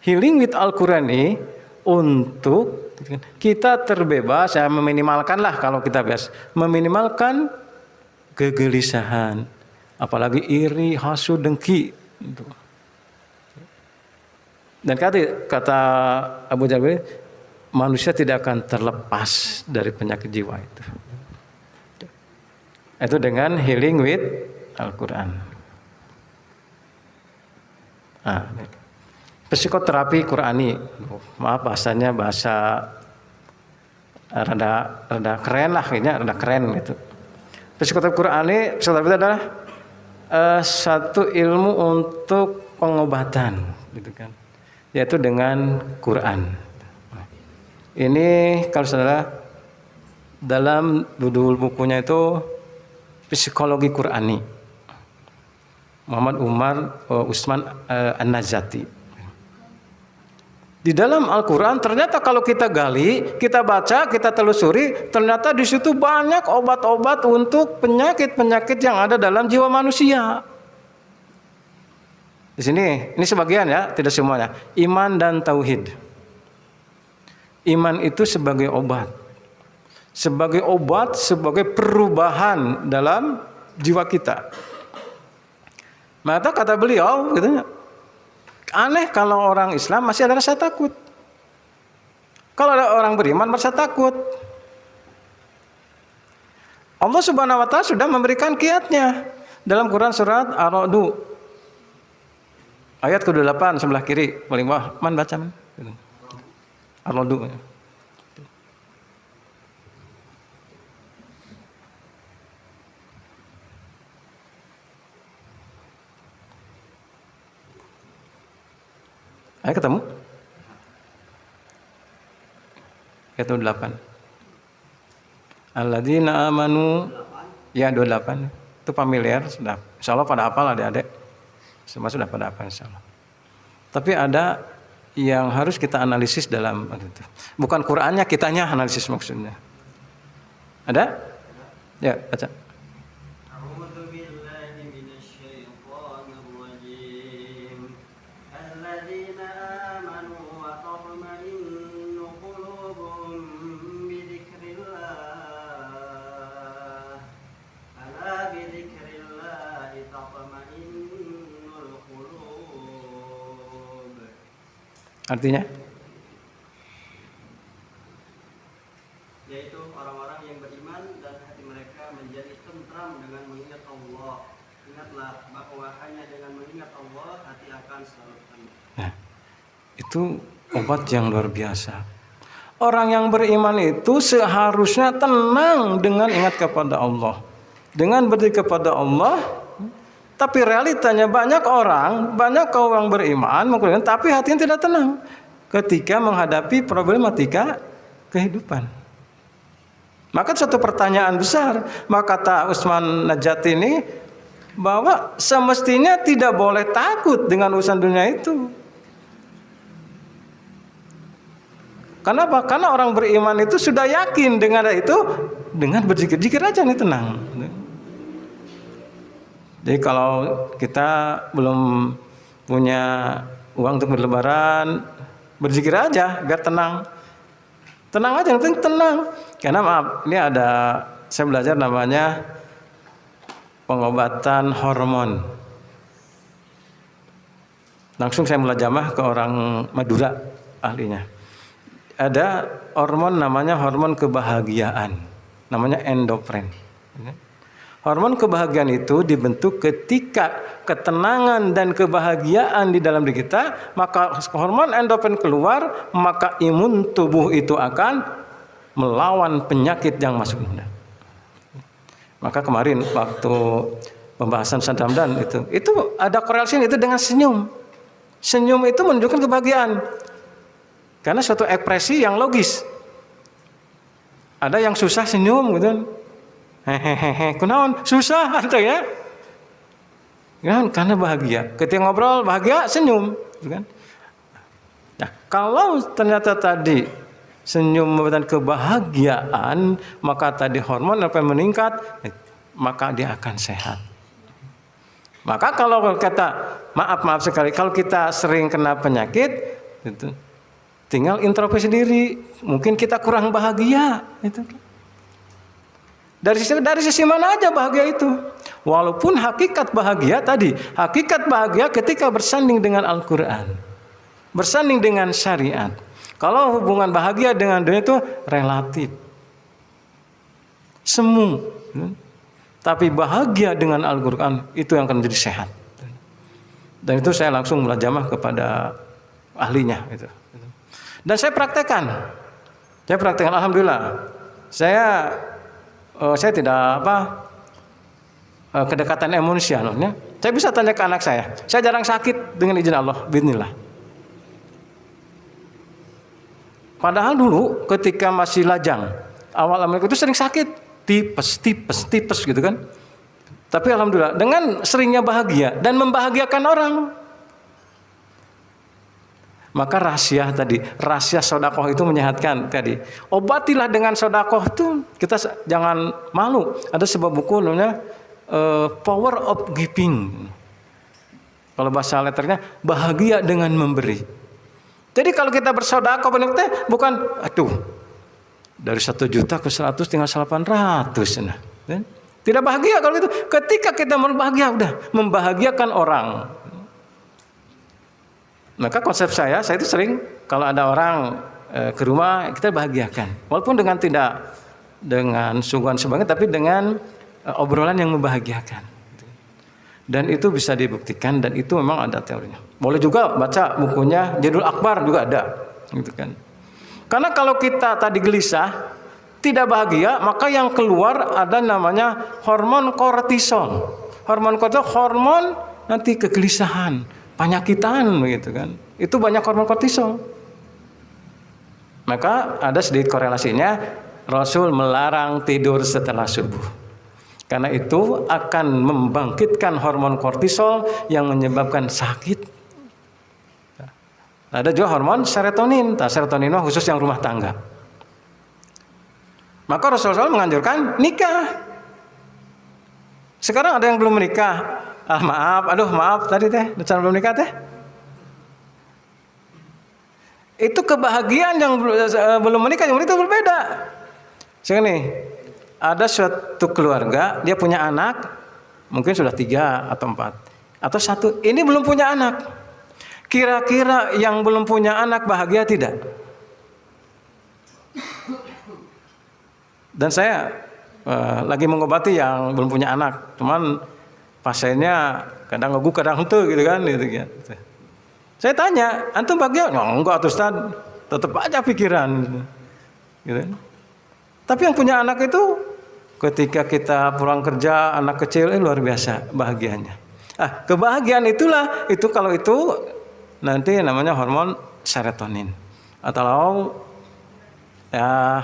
[SPEAKER 1] healing with Al-Quran ini untuk kita terbebas, meminimalkan lah kalau kita biasa, meminimalkan kegelisahan, apalagi iri, hasud, dengki. Dan kata Abu Jabir, manusia tidak akan terlepas dari penyakit jiwa itu. Itu dengan healing with Al-Quran. Psikoterapi Qurani, maaf bahasanya bahasa rada keren lah, kayaknya rada keren gitu. Psikoterapi Qurani, psikoterapi itu adalah satu ilmu untuk pengobatan, gitu kan, yaitu dengan Quran. Ini kalau saudara dalam judul bukunya itu Psikologi Qurani, Muhammad Umar Usman An-Najati. Di dalam Al-Quran ternyata kalau kita gali, kita baca, kita telusuri, ternyata di situ banyak obat-obat untuk penyakit-penyakit yang ada dalam jiwa manusia. Di sini, ini sebagian ya, tidak semuanya. Iman dan tauhid. Iman itu sebagai obat. Sebagai obat, sebagai perubahan dalam jiwa kita. Maka kata beliau, gitu, aneh kalau orang Islam masih ada rasa takut. Kalau ada orang beriman merasa takut. Allah Subhanahu wa Ta'ala sudah memberikan kiatnya dalam Quran surat Ar-Ra'd ayat ke-8 sebelah kiri paling bawah. Man baca man. Ar-Ra'd. Ayo ketemu. Ayat 28. Alladzina amanu, ya 28. Itu familiar sudah. Insyaallah pada hafal adik-adik. Semua sudah pada hafal insyaallah. Tapi ada yang harus kita analisis dalam itu. Bukan Qur'annya, kitanya analisis maksudnya. Ada? Ya, baca. Artinya?
[SPEAKER 2] Yaitu orang-orang yang beriman dan hati mereka menjadi tentram dengan mengingat Allah. Ingatlah bahwa hanya dengan mengingat Allah hati akan selalu tenang.
[SPEAKER 1] Nah, itu obat yang luar biasa. Orang yang beriman itu seharusnya tenang dengan ingat kepada Allah, dengan berdiri kepada Allah. Tapi realitanya banyak orang beriman, tapi hatinya tidak tenang ketika menghadapi problematika kehidupan. Maka satu pertanyaan besar, maka kata Usman Najati ini bahwa semestinya tidak boleh takut dengan urusan dunia itu. Kenapa? Karena orang beriman itu sudah yakin dengan itu, dengan berzikir-zikir aja nih tenang. Jadi kalau kita belum punya uang untuk berlebaran, berzikir aja biar tenang. Tenang aja, yang penting tenang. Karena maaf, ini ada saya belajar namanya pengobatan hormon. Langsung saya mulajamah ke orang Madura ahlinya. Ada hormon namanya hormon kebahagiaan, namanya endorfin. Hormon kebahagiaan itu dibentuk ketika ketenangan dan kebahagiaan di dalam diri kita, maka hormon endorfin keluar, maka imun tubuh itu akan melawan penyakit yang masuk. Maka kemarin waktu pembahasan Ustaz Ramdan itu ada korelasi itu dengan senyum. Senyum itu menunjukkan kebahagiaan. Karena suatu ekspresi yang logis. Ada yang susah senyum gitu. Hehehe, kunaon susah atau ya? Kan karena bahagia. Ketika ngobrol bahagia, senyum, kan? Nah, kalau ternyata tadi senyum memberikan kebahagiaan, maka tadi hormon apa yang meningkat, maka dia akan sehat. Maka kalau kata maaf sekali, kalau kita sering kena penyakit, itu tinggal introspeksi diri, mungkin kita kurang bahagia, itu. Dari sisi mana aja bahagia itu. Walaupun hakikat bahagia tadi, hakikat bahagia ketika bersanding dengan Al-Quran, bersanding dengan syariat. Kalau hubungan bahagia dengan dunia itu relatif, semu. Tapi bahagia dengan Al-Quran itu yang akan menjadi sehat. Dan itu saya langsung mulajamah kepada ahlinya. Dan saya praktekkan. Alhamdulillah. Saya tidak kedekatan emosionalnya. Saya bisa tanya ke anak saya. Saya jarang sakit dengan izin Allah, bismillah. Padahal dulu ketika masih lajang, awal itu sering sakit, tipes gitu kan. Tapi alhamdulillah dengan seringnya bahagia dan membahagiakan orang. Maka rahasia sedekah itu menyehatkan tadi. Obatilah dengan sedekah itu, kita jangan malu. Ada sebuah buku namanya Power of Giving. Kalau bahasa letternya bahagia dengan memberi. Jadi kalau kita bersedekah bukan dari 1 juta ke 100 tinggal 800 nah. Tidak bahagia kalau itu. Ketika kita berbahagia udah membahagiakan orang. Maka konsep saya itu sering kalau ada orang ke rumah kita bahagiakan, walaupun tidak dengan sungguhan sebagainya, tapi dengan obrolan yang membahagiakan. Dan itu bisa dibuktikan dan itu memang ada teorinya. Boleh juga baca bukunya Jadul Akbar juga ada, gitu kan. Karena kalau kita tadi gelisah, tidak bahagia, maka yang keluar ada namanya hormon kortisol. Hormon kortisol hormon nanti kegelisahan, penyakitan begitu kan. Itu banyak hormon kortisol. Maka ada sedikit korelasinya, Rasul melarang tidur setelah subuh. Karena itu akan membangkitkan hormon kortisol yang menyebabkan sakit. Ada juga hormon serotonin. Serotonin khusus yang rumah tangga. Maka Rasulullah menganjurkan nikah. Sekarang ada yang belum menikah. Maaf tadi belum nikah teh. Itu kebahagiaan yang belum menikah, yang itu berbeda. Sekarang nih, ada suatu keluarga, dia punya anak, mungkin sudah 3 atau 4 atau 1. Ini belum punya anak. Kira-kira yang belum punya anak bahagia tidak? Dan saya lagi mengobati yang belum punya anak, cuman pasiennya kadang ngeguh kadang henteu gitu kan. Saya tanya, antum bahagia? Enggak tuh Ustaz, tetap aja pikiran. Gitu. Tapi yang punya anak itu ketika kita pulang kerja anak kecil luar biasa bahagianya. Kebahagiaan itu kalau itu nanti namanya hormon serotonin. Atau ya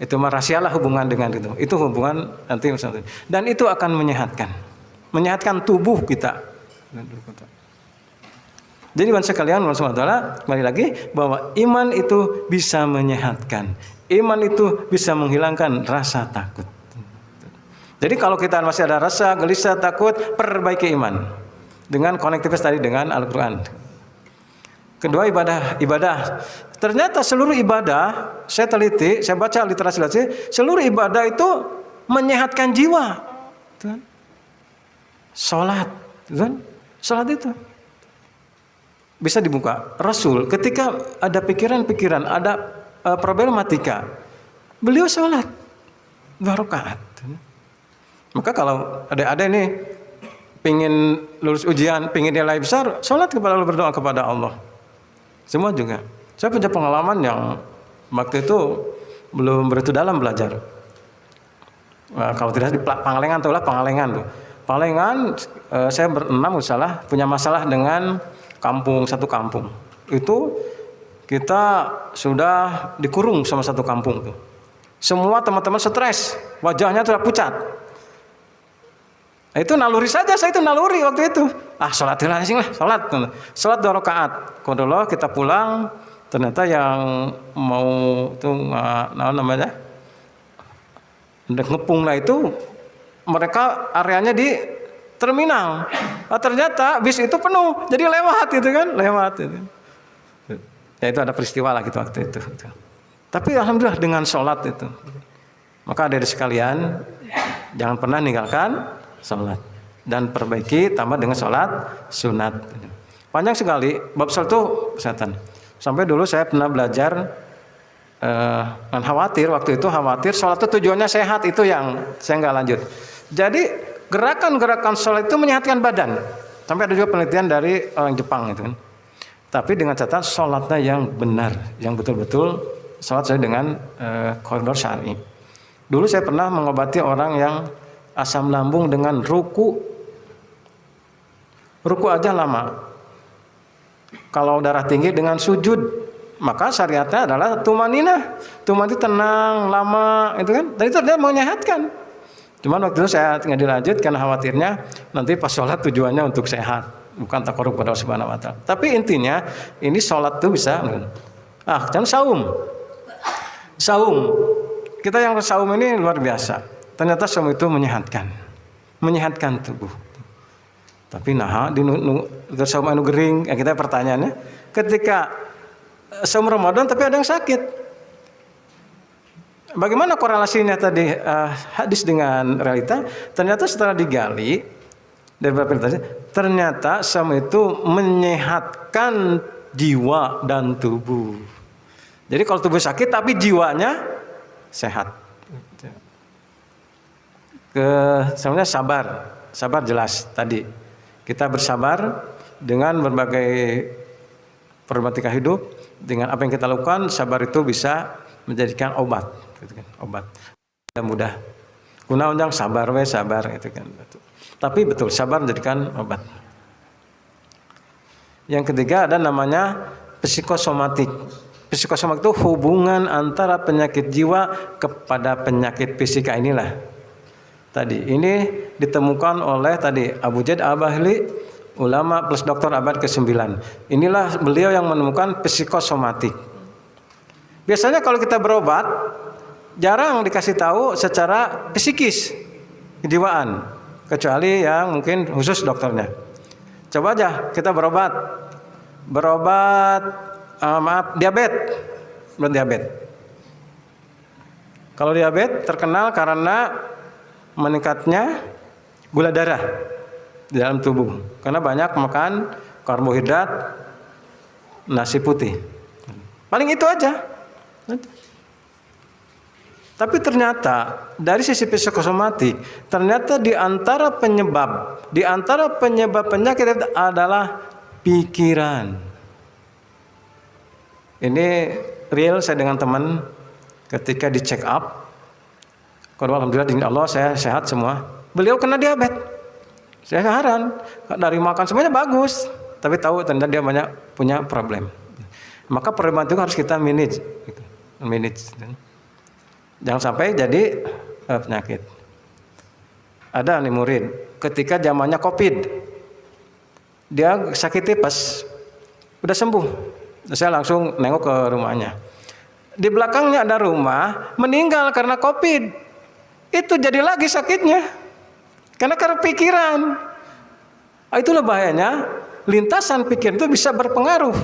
[SPEAKER 1] itu merahasialah hubungan dengan itu. Itu hubungan nanti dan itu akan menyehatkan tubuh kita. Jadi bangsa sekalian, Allah SWT kembali lagi bahwa iman itu bisa menyehatkan. Iman itu bisa menghilangkan rasa takut. Jadi kalau kita masih ada rasa gelisah, takut, perbaiki iman dengan konektivitas tadi dengan Al-Quran. Kedua ibadah. Ternyata seluruh ibadah, saya teliti, saya baca literasi, seluruh ibadah itu menyehatkan jiwa. Gitu kan? Salat, gitu kan? Salat itu bisa dibuka. Rasul ketika ada pikiran-pikiran, ada problematika, beliau salat 2 rakaat. Maka kalau ada ini pingin lulus ujian, pingin nilai besar, salat kepada Allah, berdoa kepada Allah. Semua juga. Saya punya pengalaman yang waktu itu belum begitu dalam belajar. Nah, kalau tidak di Pangalengan, tahulah Pangalengan tuh. Pangalengan saya berenam salah punya masalah dengan satu kampung. Itu kita sudah dikurung sama satu kampung tuh. Semua teman-teman stres, wajahnya sudah pucat. Itu naluri saja, saya itu naluri waktu itu. Sholat lah, sholat 2 rakaat. Kodolo kita pulang, ternyata yang mau itu namanya ngepung lah itu, mereka areanya di terminal. Ternyata bis itu penuh, jadi lewat itu kan, itu. Ya itu ada peristiwa lah gitu waktu itu. Tapi alhamdulillah dengan sholat itu. Maka dari sekalian, jangan pernah ninggalkan sholat dan perbaiki tambah dengan sholat sunat. Panjang sekali bab sholat itu kesehatan. Sampai dulu saya pernah belajar khawatir waktu itu sholat itu tujuannya sehat, itu yang saya nggak lanjut. Jadi gerakan-gerakan sholat itu menyehatkan badan. Sampai ada juga penelitian dari orang Jepang itu kan. Tapi dengan catatan sholatnya yang benar, yang betul-betul sholat sesuai dengan koridor syar'i. Dulu saya pernah mengobati orang yang asam lambung dengan ruku aja lama. Kalau darah tinggi dengan sujud, maka syariatnya adalah tumanina tenang lama, itu kan. Dan itu dia menyehatkan. Cuman waktu itu saya nggak dilanjut karena khawatirnya nanti pas sholat tujuannya untuk sehat, bukan takarrub kepada Allah Subhanahu wa Ta'ala. Tapi intinya ini sholat tuh bisa. Jangan saum. Kita yang saum ini luar biasa. Ternyata saum itu menyehatkan tubuh. Tapi di saum anu gering, kita pertanyaannya, ketika saum Ramadan tapi ada yang sakit, bagaimana korelasinya tadi hadis dengan realita? Ternyata setelah digali dari beberapa tadi, ternyata saum itu menyehatkan jiwa dan tubuh. Jadi kalau tubuh sakit tapi jiwanya sehat. Sebenarnya sabar jelas tadi. Kita bersabar dengan berbagai problematika hidup, dengan apa yang kita lakukan, sabar itu bisa menjadikan obat, gitu kan, obat. Mudah. Kuna undang sabar gitu kan. Tapi betul sabar menjadikan obat. Yang ketiga ada namanya psikosomatik. Psikosomatik itu hubungan antara penyakit jiwa kepada penyakit fisika inilah. Tadi ini ditemukan oleh Abu Zaid Al-Bahili, ulama plus doktor abad ke-9. Inilah beliau yang menemukan psikosomatik. Biasanya kalau kita berobat jarang dikasih tahu secara psikis, kejiwaan, kecuali yang mungkin khusus dokternya. Coba aja kita berobat diabetes. Kalau diabetes terkenal karena meningkatnya gula darah di dalam tubuh karena banyak makan karbohidrat, nasi putih. Paling itu aja. Tapi ternyata dari sisi psikosomatik, ternyata di antara penyebab penyakit itu adalah pikiran. Ini real, saya dengan teman ketika di check up. Kalau alhamdulillah di Allah saya sehat semua. Beliau kena diabetes. Saya heran, dari makan semuanya bagus, tapi tahu ternyata dia banyak punya problem. Maka problem itu harus kita manage. Jangan sampai jadi penyakit. Ada nih murid, ketika zamannya COVID, dia sakit tipes, udah sembuh. Saya langsung nengok ke rumahnya. Di belakangnya ada rumah, meninggal karena COVID. Itu jadi lagi sakitnya karena pikiran. Itulah bahayanya, lintasan pikiran itu bisa berpengaruh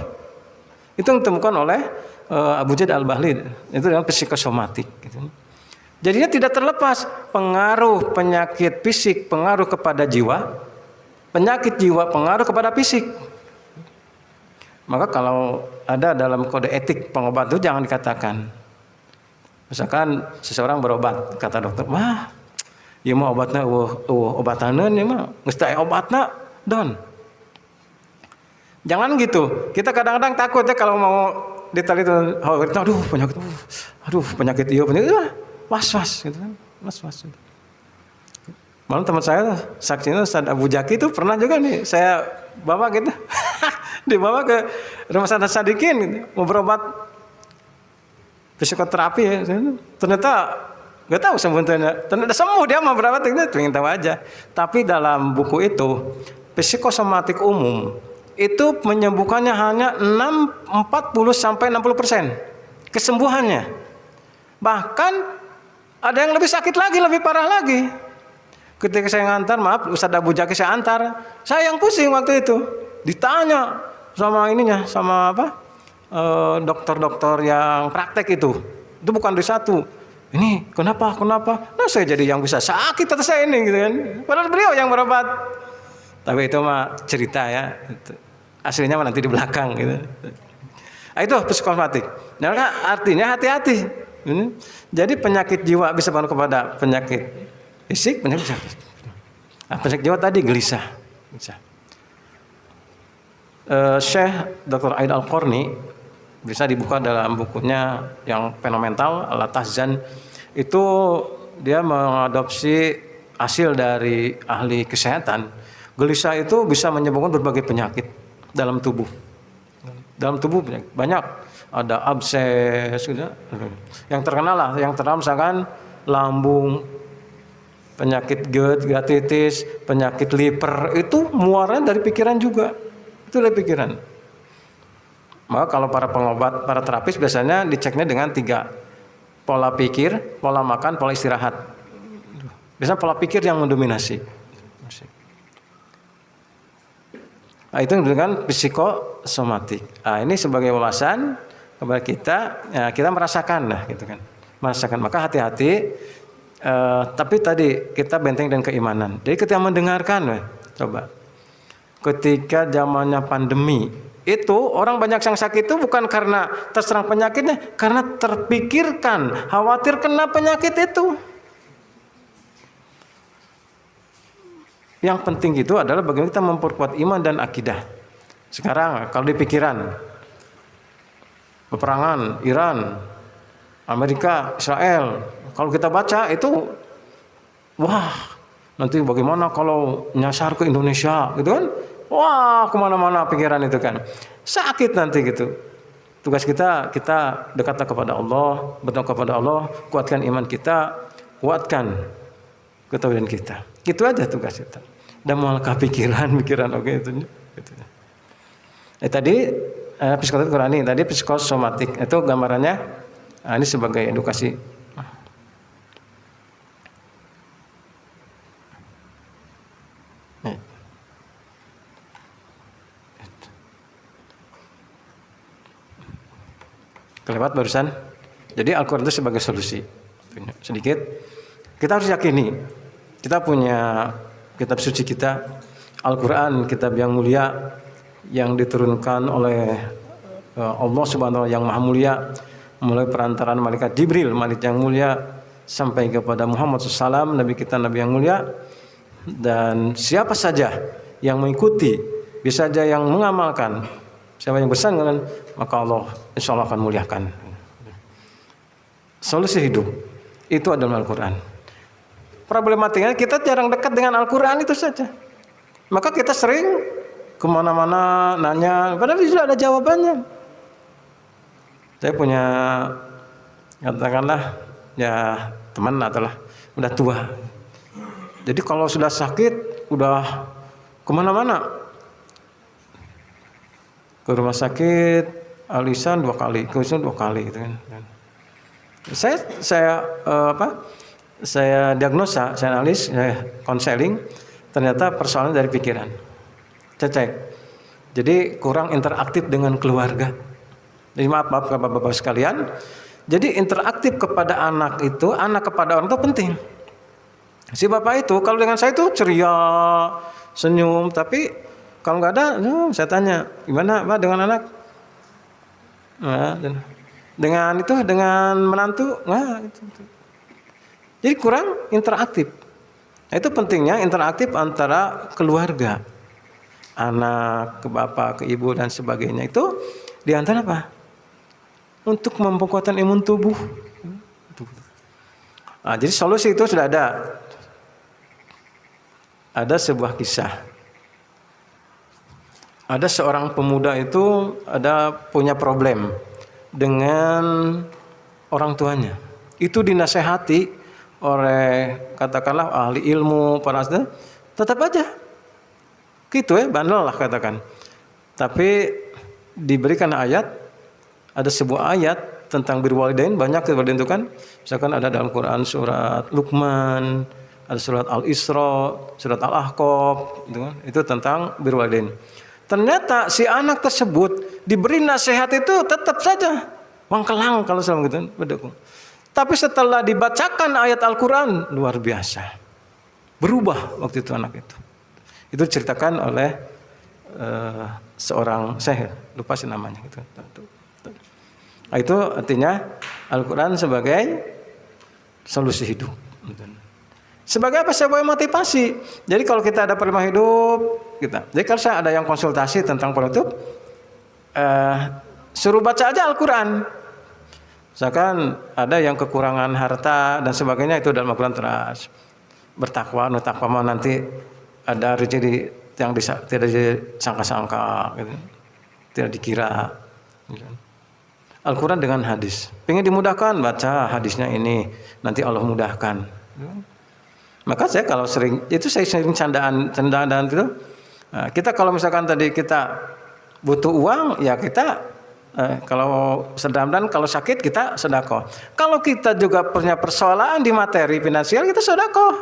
[SPEAKER 1] Itu yang ditemukan oleh Abu Jaid Al-Bahli, itu dengan psikosomatik. Gitu. Jadinya tidak terlepas pengaruh penyakit fisik, pengaruh kepada jiwa, penyakit jiwa pengaruh kepada fisik. Maka kalau ada dalam kode etik pengobat itu jangan dikatakan. Misalkan seseorang berobat, kata dokter, wah, ya mah obatnya, obatanan ya mah, mesti obatnya, don. Jangan gitu. Kita kadang-kadang takut ya kalau mau diteliti, aduh penyakit iya, was-was gitu kan, was-was. Malah teman saya saksinya Ustaz Abu Jaki itu pernah juga nih saya bawa gitu, dibawa ke rumah Ustaz Sadikin gitu, mau berobat psikoterapi ya. Ternyata nggak tahu sebetulnya, ternyata sembuh dia mau berobat itu, pengen tahu aja. Tapi dalam buku itu psikosomatik umum itu menyembuhkannya hanya 40-60% kesembuhannya. Bahkan ada yang lebih sakit lagi, lebih parah lagi. Ketika saya ngantar, maaf Ustaz Abu Jaki saya antar, saya yang pusing waktu itu. Ditanya sama ininya, sama apa? Dokter-dokter yang praktek itu bukan di satu. Ini kenapa? Nah saya jadi yang bisa sakit atas saya ini gitu kan. Padahal beliau yang berobat. Tapi itu mah cerita ya. Aslinya mah nanti di belakang gitu. Nah, itu psikosomatik. Nah, artinya hati-hati. Jadi penyakit jiwa bisa pengaruh kepada penyakit fisik, penyakit jiwa tadi gelisah. Syekh Dr. Aid Al-Qarni bisa dibuka dalam bukunya yang fenomenal Al-Tahzan, itu dia mengadopsi hasil dari ahli kesehatan. Gelisah itu bisa menyebabkan berbagai penyakit dalam tubuh. Dalam tubuh banyak, ada abses gitu. Yang terkenal lah, yang terkenal misalkan lambung, penyakit GERD, gastritis, penyakit liver, itu muaranya dari pikiran juga. Itu dari pikiran. Maka kalau para pengobat, para terapis biasanya diceknya dengan 3. Pola pikir, pola makan, pola istirahat. Biasanya pola pikir yang mendominasi. Nah, itu dengan psikosomatik. Nah, ini sebagai wawasan kepada kita, ya, kita merasakan lah gitu kan. Merasakan, maka hati-hati. Tapi tadi kita benteng dan keimanan. Jadi ketika mendengarkan, coba. Ketika zamannya pandemi, itu orang banyak yang sakit itu bukan karena terserang penyakitnya, karena terpikirkan, khawatir kena penyakit itu. Yang penting itu adalah bagaimana kita memperkuat iman dan akidah. Sekarang kalau di pikiran, peperangan Iran, Amerika, Israel, kalau kita baca itu, wah nanti bagaimana kalau nyasar ke Indonesia gitu kan. Wah, kemana-mana pikiran itu kan. Sakit nanti gitu. Tugas kita dekatlah kepada Allah, berdoa kepada Allah, kuatkan iman kita, kuatkan ketauhidan kita. Gitu aja tugas kita. Dan mengalahkan pikiran oke itu. Gitu. Tadi psikosomatik Qurani, tadi psikosomatik itu gambarannya. Ini sebagai edukasi. Kelewat barusan. Jadi Al-Quran itu sebagai solusi. Sedikit. Kita harus yakini. Kita punya kitab suci kita. Al-Quran, kitab yang mulia. Yang diturunkan oleh Allah Subhanahu wa Ta'ala yang maha mulia. Mulai perantaraan malaikat Jibril, malaikat yang mulia. Sampai kepada Muhammad SAW, Nabi kita, Nabi yang mulia. Dan siapa saja yang mengikuti. Bisa saja yang mengamalkan. Siapa yang bersangkutan, maka Allah insya Allah akan muliakan. Solusi hidup itu adalah Al-Quran. Problematikanya kita jarang dekat dengan Al-Quran itu saja. Maka kita sering kemana-mana nanya, padahal sudah ada jawabannya. Saya punya, katakanlah ya teman adalah udah tua. Jadi kalau sudah sakit, udah kemana-mana. Ke rumah sakit alisan 2 kali, ke USUN 2 kali gitu kan. Saya diagnosa, saya analis, saya konseling, ternyata persoalan dari pikiran. Saya cek. Jadi kurang interaktif dengan keluarga. Jadi maaf Bapak-bapak sekalian. Jadi interaktif kepada anak itu, anak kepada orang itu penting. Si bapak itu kalau dengan saya itu ceria, senyum, tapi kalau nggak ada, saya tanya, gimana Pak dengan anak? Nah, dengan menantu, nah itu. Jadi kurang interaktif. Nah, itu pentingnya interaktif antara keluarga, anak ke bapak, ke ibu dan sebagainya itu diantara apa? Untuk memperkuatkan imun tubuh. Nah, jadi solusi itu sudah ada. Ada sebuah kisah. Ada seorang pemuda itu punya problem dengan orang tuanya. Itu dinasehati oleh katakanlah ahli ilmu, para ahli, tetap aja. Gitu bandel lah katakan. Tapi diberikan ayat, ada sebuah ayat tentang birrul walidain, banyak birrul itu kan. Misalkan ada dalam Quran surat Luqman, ada surat Al-Isra, surat Al-Ahqaf, gitu kan. Itu tentang birrul walidain. Ternyata si anak tersebut diberi nasihat itu tetap saja wangkelang kalau selama gitu berdukung. Tapi setelah dibacakan ayat Al-Quran luar biasa, berubah waktu itu anak itu. Itu diceritakan oleh seorang syekh, lupa sih namanya gitu. Nah, itu artinya Al-Quran sebagai solusi hidup. Sebagai apa? Sebagai motivasi. Jadi kalau kita ada perlindungan hidup, jadi kalau saya ada yang konsultasi tentang perlindungan hidup, suruh baca aja Al-Quran. Misalkan ada yang kekurangan harta dan sebagainya, itu dalam Al-Quran terus bertakwa, takwa nanti ada rezeki yang tidak disangka-sangka, gitu. Tidak dikira. Gitu. Al-Quran dengan hadis. Pengen dimudahkan, baca hadisnya ini, nanti Allah mudahkan. Gitu. Maka saya kalau sering candaan itu, kita kalau misalkan tadi kita butuh uang, ya kita kalau sedang dan kalau sakit kita sedekah. Kalau kita juga punya persoalan di materi finansial, kita sedekah.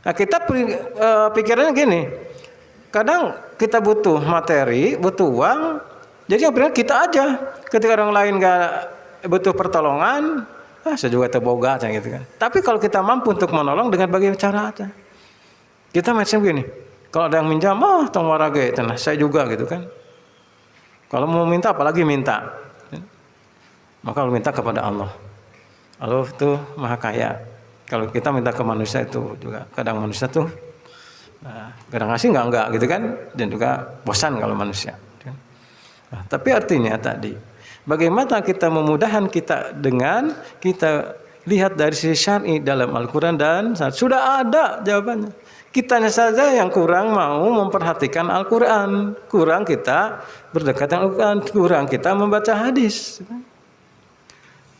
[SPEAKER 1] Nah, kita pikirannya gini, kadang kita butuh materi, butuh uang, jadi yang kita aja. Ketika orang lain nggak butuh pertolongan, saya juga terboga gitu kan. Tapi kalau kita mampu untuk menolong dengan berbagai cara aja. Kita macam gini. Kalau ada yang minjam, tong warage, saya juga gitu kan. Kalau mau minta apalagi minta. Maka lu minta kepada Allah. Allah itu Maha Kaya. Kalau kita minta ke manusia itu juga kadang manusia tuh kadang ngasih enggak gitu kan, dan juga bosan kalau manusia. Nah, tapi artinya tadi bagaimana kita memudahkan kita dengan kita lihat dari sisi syar'i dalam Al-Quran dan sudah ada jawabannya. Kitanya saja yang kurang mau memperhatikan Al-Quran, kurang kita berdekatan Al-Quran, kurang kita membaca hadis.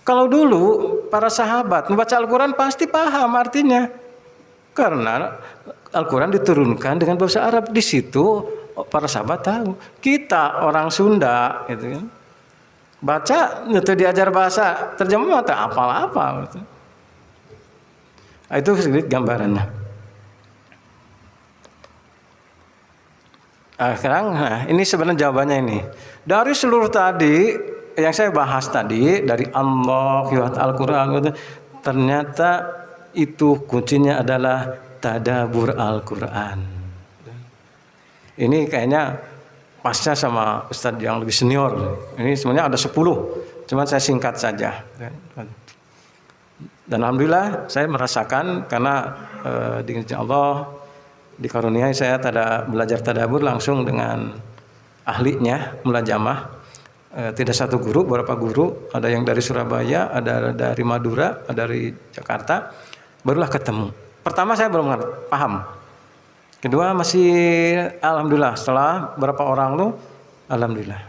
[SPEAKER 1] Kalau dulu para sahabat membaca Al-Quran pasti paham artinya, karena Al-Quran diturunkan dengan bahasa Arab. Di situ para sahabat tahu. Kita orang Sunda, gitu kan. Baca itu diajar bahasa terjemah tak apa-apa. Itu sedikit gambarannya. Sekarang, ini sebenarnya jawabannya ini. Dari seluruh tadi yang saya bahas tadi, dari Allah, Al-Quran, ternyata itu kuncinya adalah tadabbur Al-Quran. Ini kayaknya pasnya sama Ustadz yang lebih senior. Ini sebenarnya ada 10, cuma saya singkat saja. Dan alhamdulillah saya merasakan karena di Allah dikaruniai saya belajar tadabbur langsung dengan ahlinya mulajamah. Tidak satu guru, beberapa guru, ada yang dari Surabaya, ada dari Madura, ada dari Jakarta, barulah ketemu. Pertama saya belum paham. Kedua masih alhamdulillah, setelah berapa orang tuh alhamdulillah.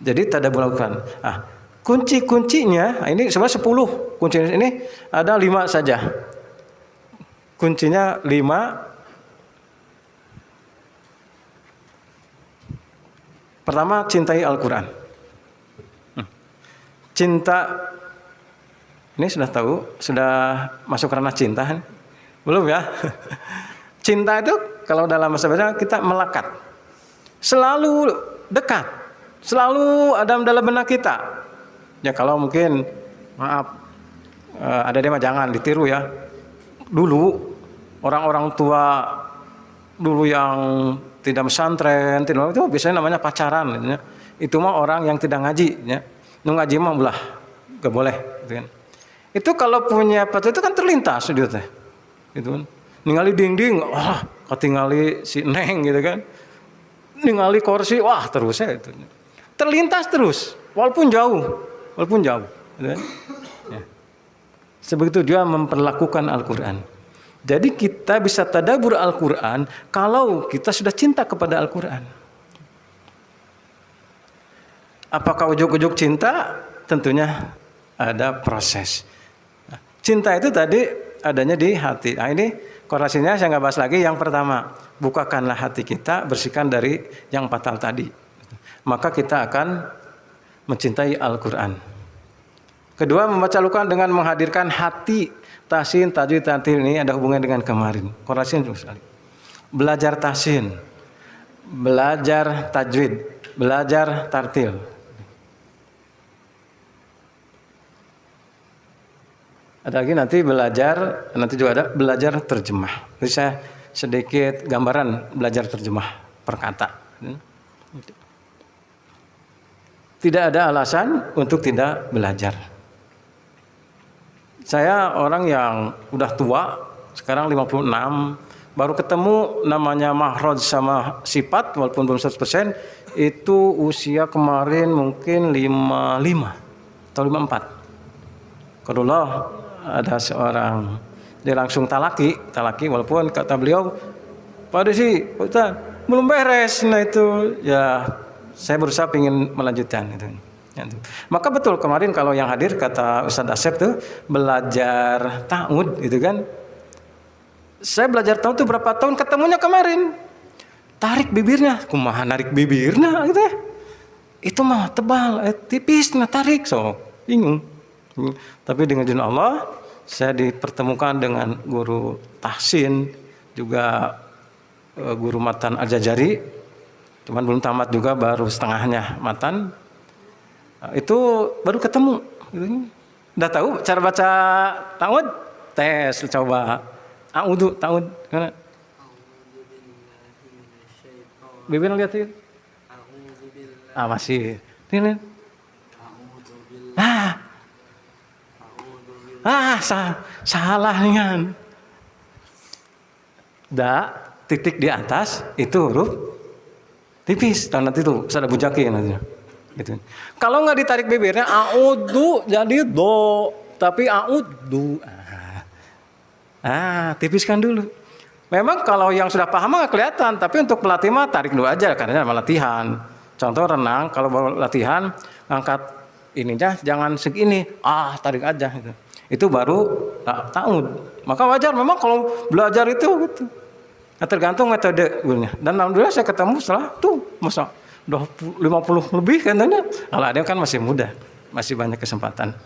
[SPEAKER 1] Jadi tadabbur Al-Quran. Kunci-kuncinya ini sebenarnya 10. Kunci ini ada 5 saja. Kuncinya 5. Pertama, cintai Al-Quran. Cinta, ini sudah tahu, sudah masuk ranah cinta. Belum ya? Cinta itu kalau dalam bahasa Indonesia kita melekat. selalu dekat, selalu ada dalam benak kita. Ya kalau mungkin maaf, ada dia mah jangan ditiru ya. Dulu orang-orang tua dulu yang tidak pesantren, tidak itu biasanya namanya pacaran. Ya. Itu mah orang yang tidak ngaji. Ya. Nu ngaji mah belah, gak boleh. Gitu kan. Itu kalau punya pacar itu kan terlintas dia teh, gitu kan. Ningali dinding, wah, ketingali si Neng gitu kan. Ningali kursi, wah terus ya itu. Terlintas terus, walaupun jauh, gitu kan. Ya. Sebegitu dia memperlakukan Al-Quran. Jadi kita bisa tadabbur Al-Quran kalau kita sudah cinta kepada Al-Quran. Apakah ujuk-ujuk cinta? Tentunya ada proses. Cinta itu tadi adanya di hati. Nah ini korelasinya saya nggak bahas lagi. Yang pertama, bukakanlah hati kita, bersihkan dari yang fatal tadi. Maka kita akan mencintai Al-Quran. Kedua, membaca Al-Quran dengan menghadirkan hati. Tahsin, tajwid, tartil ini ada hubungannya dengan kemarin. Korelasinya sekali. Belajar tahsin, belajar tajwid, belajar tartil. Ada lagi nanti juga ada belajar terjemah. Jadi saya sedikit gambaran belajar terjemah per kata. Tidak ada alasan untuk tidak belajar. Saya orang yang udah tua, sekarang 56, baru ketemu namanya makhraj sama sifat, walaupun belum 100%, itu usia kemarin mungkin 55 atau 54. Kalau ada seorang, dia langsung talaki walaupun kata beliau, Pak Desi, Ustaz, belum beres. Nah itu, ya saya berusaha ingin melanjutkan itu. Maka betul kemarin kalau yang hadir kata Ustadz Asep tuh belajar ta'ud gitu kan. Saya belajar ta'ud tuh berapa tahun, ketemunya kemarin. Tarik bibirnya, kumaha narik bibirnya gitu ya. Itu mah tebal, tipis, nah tarik, so bingung. Tapi dengan izin Allah, saya dipertemukan dengan guru tahsin, juga guru matan Al-Jazari. Cuman belum tamat juga, baru setengahnya matan. Itu baru ketemu. Udah tahu cara baca ta'ud? Tes, coba. A'udhu, ta'ud. Bibir lihat itu. Masih. Ini. Salah nih. Titik di atas itu huruf tipis. Dan nanti tuh ada bujakin nantinya. Gitu. Kalau nggak ditarik bibirnya a'udhu jadi do, tapi a'udhu. Tipiskan dulu. Memang kalau yang sudah paham nggak kelihatan, tapi untuk pelatih mah tarik dulu aja karena nama latihan. Contoh renang, kalau mau latihan angkat ininya jangan segini, tarik aja gitu. Itu baru ta'ud. Maka wajar memang kalau belajar itu gitu. Nah, tergantung metode gurunya. Dan alhamdulillah saya ketemu setelah tuh masa udah 50 lebih katanya. Kalau ada kan masih muda, masih banyak kesempatan.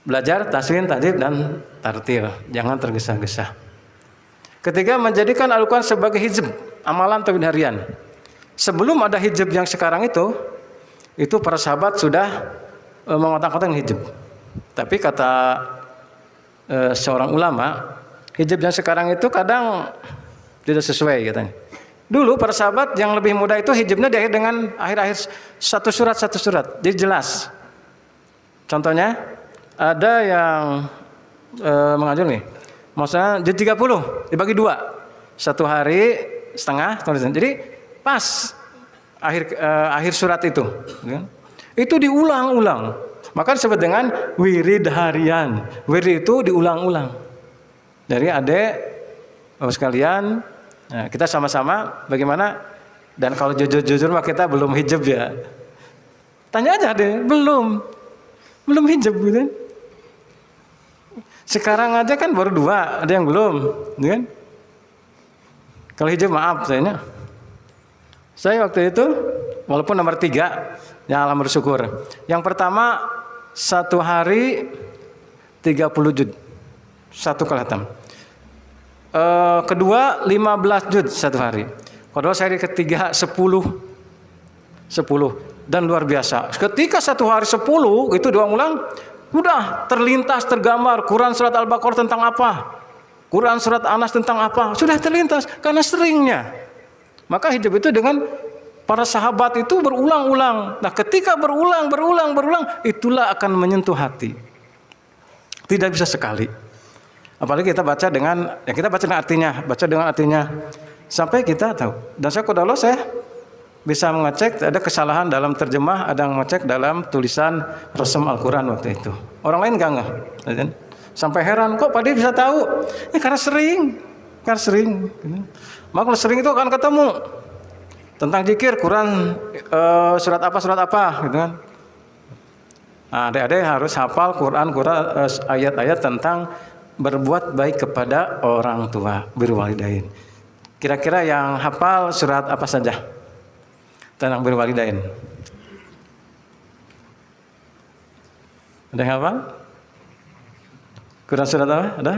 [SPEAKER 1] Belajar taswin, tajwid dan tartil, jangan tergesa-gesa. Ketiga, menjadikan Al-Quran sebagai hizb, amalan tauhid harian. Sebelum ada hizb yang sekarang itu para sahabat sudah mengotak-kotak hizb. Tapi kata seorang ulama, hizb yang sekarang itu kadang tidak sesuai katanya. Dulu para sahabat yang lebih muda itu hijabnya diakhiri dengan akhir-akhir satu surat. Jadi jelas. Contohnya ada yang mengajar nih. Maksudnya jadi 30 dibagi 2. 1 hari setengah. Jadi pas akhir surat itu. Itu diulang-ulang. Maka disebut dengan wirid harian. Wirid itu diulang-ulang. Jadi adik Bapak sekalian, nah, kita sama-sama bagaimana, dan kalau jujur mah kita belum hijab ya. Tanya aja deh, belum hijab gitu. Sekarang aja kan baru 2, ada yang belum, gitu kan? Kalau hijab maaf saya waktu itu walaupun nomor 3, ya alhamdulillah bersyukur. Yang pertama 1 hari 30 juz, 1 kali khatam. Kedua 15 juz 1 hari. Padahal seri ketiga 10 dan luar biasa. Ketika satu hari 10 itu diulang, udah terlintas tergambar Quran surat Al-Baqarah tentang apa, Quran surat Anas tentang apa, sudah terlintas karena seringnya. Maka hijab itu dengan para sahabat itu berulang-ulang. Nah, ketika berulang, itulah akan menyentuh hati. Tidak bisa sekali. Apalagi kita baca dengan artinya, sampai kita tahu. Dan saya bisa mengecek ada kesalahan dalam terjemah, ada yang mengecek dalam tulisan resem Al-Quran waktu itu. Orang lain nggak ngeh. Sampai heran, kok Pak Dia bisa tahu? Ini karena sering. Maka kalau sering itu akan ketemu tentang zikir Quran surat apa gitu kan. Nah, adik-adik harus hafal Quran ayat-ayat tentang berbuat baik kepada orang tua, berwalidain. Kira-kira yang hafal surat apa saja tentang berwalidain? Ada yang hafal? Quran surat apa? Ada?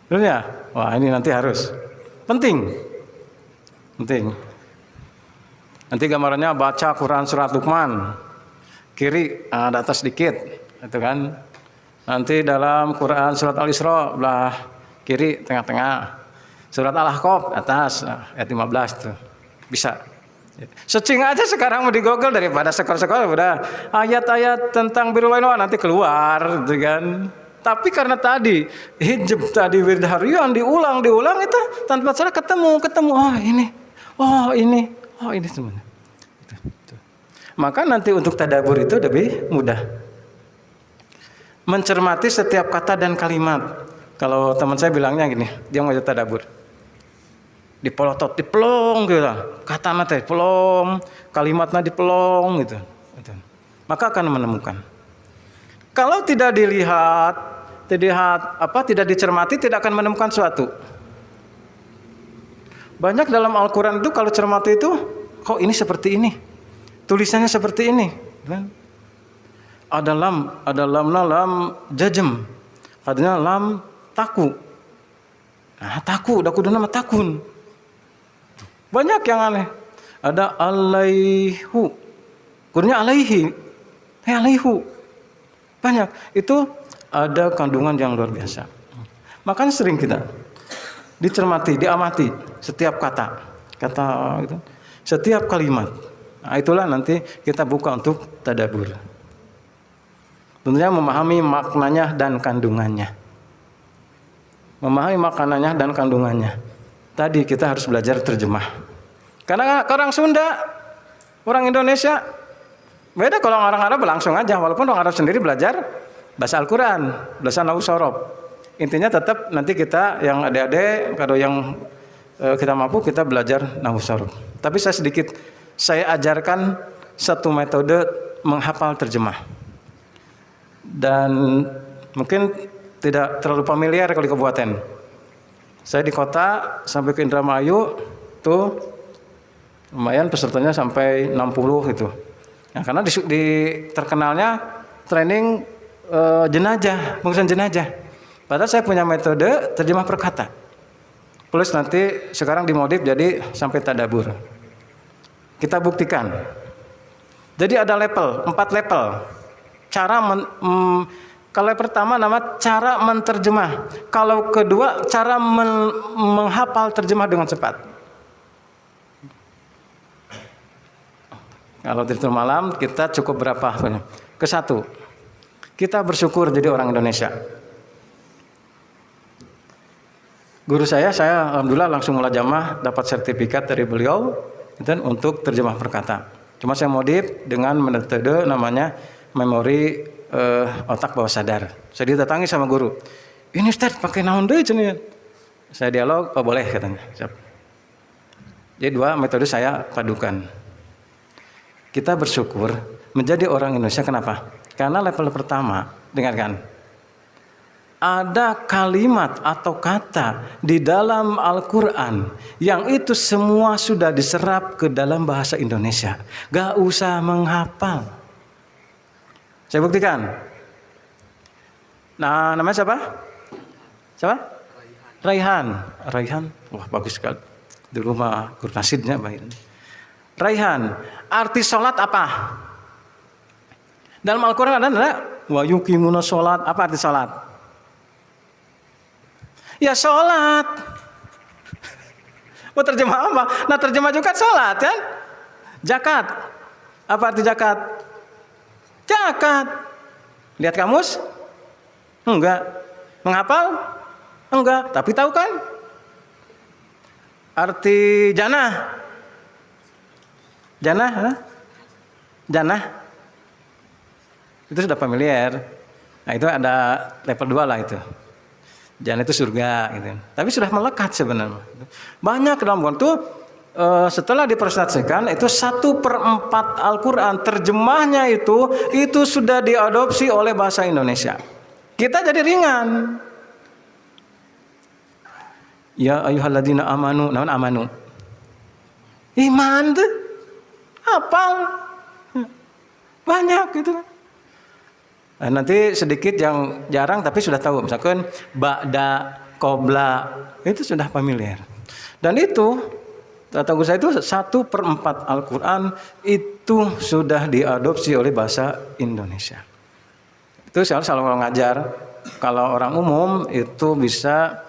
[SPEAKER 1] Belum ya? Wah, ini nanti harus. Penting. Nanti gambarannya baca Quran surat Luqman. Kiri ada atas sedikit, itu kan. Nanti dalam Quran surat Al-Isra belah kiri tengah-tengah. Surat Al-Ahqaf atas ayat 15 tuh. Bisa. Searching aja sekarang mau di Google daripada sekolah-sekolah udah ayat-ayat tentang birrul walidain nanti keluar gitu kan. Tapi karena tadi hijab tadi wirid harian diulang itu tanpa salah ketemu oh ini semuanya. Maka nanti untuk tadabbur itu lebih mudah. Mencermati setiap kata dan kalimat. Kalau teman saya bilangnya gini, dia mau tadabbur. Dipelong gitu. Katanya teh pelong, kalimatnya dipelong gitu. Maka akan menemukan. Kalau tidak dilihat, tidak dicermati, tidak akan menemukan suatu. Banyak dalam Al-Quran itu kalau cermati itu, kok ini seperti ini, tulisannya seperti ini. Ada lam jajem, adanya lam taku. Nah taku, dah kudu nama takun. Banyak yang aneh. Ada alaihu, kudunya alaihi, alaihu. Banyak. Itu ada kandungan yang luar biasa. Makanya sering kita dicermati, diamati setiap kata itu, setiap kalimat. Nah, itulah nanti kita buka untuk tadabbur. Tentunya memahami maknanya dan kandungannya. Tadi kita harus belajar terjemah. Karena orang Sunda, orang Indonesia beda. Kalau orang Arab langsung aja, walaupun orang Arab sendiri belajar bahasa Al-Quran, bahasa Nahwu Shorof. Intinya tetap nanti kita yang adik-adik, kalau yang kita mampu kita belajar Nahwu Shorof. Tapi saya ajarkan satu metode menghafal terjemah. Dan mungkin tidak terlalu familiar kalau di kabupaten. Saya di kota sampai ke Indramayu tuh lumayan pesertanya sampai 60 gitu. Nah, karena di terkenalnya training pengurusan jenazah. Padahal saya punya metode terjemah perkata. Plus nanti sekarang dimodif jadi sampai tadabbur. Kita buktikan. Jadi ada 4 level. Kalau yang pertama nama cara menterjemah. Kalau kedua cara menghafal terjemah dengan cepat. Kalau tidur malam kita cukup berapa? Ke-1. Kita bersyukur jadi orang Indonesia. Guru saya alhamdulillah langsung mulajamah dapat sertifikat dari beliau dan untuk terjemah perkata. Cuma saya modif dengan metode namanya memori otak bawah sadar. Saya didatangi sama guru. Ini Ustaz pakai naon deui cenah. Saya dialog, oh boleh katanya. Siap. Jadi 2 metode saya padukan. Kita bersyukur menjadi orang Indonesia kenapa? Karena level pertama, dengarkan. Ada kalimat atau kata di dalam Al-Quran yang itu semua sudah diserap ke dalam bahasa Indonesia. Gak usah menghafal. Saya buktikan. Nah, namanya siapa? Raihan, wah bagus sekali. Dulu mah guru nasidnya baik. Raihan, arti sholat apa? Dalam Al-Quran ada wa yuqimuna sholat. Apa arti sholat? Ya sholat. Mau terjemah apa? Nah terjemah juga sholat kan? Zakat. Apa arti zakat? Zakat. Lihat kamus? Enggak. Menghafal? Enggak. Tapi tahu kan? Arti janah? Janah? Itu sudah familiar. Nah itu ada level 2 lah itu. Janah itu surga gitu. Tapi sudah melekat sebenarnya. Banyak dalam Quran itu setelah dipresentasikan itu 1/4 Al-Quran terjemahnya itu sudah diadopsi oleh bahasa Indonesia. Kita jadi ringan. Ya ayyuhalladzina amanu, naon amanu? Iman tuh hafal. Banyak gitu. Nah, nanti sedikit yang jarang tapi sudah tahu, misalkan ba'da, qobla, itu sudah familiar. Dan itu tata usaha itu 1/4 Al-Quran itu sudah diadopsi oleh bahasa Indonesia. Itu saya selalu ngajar, kalau orang umum itu bisa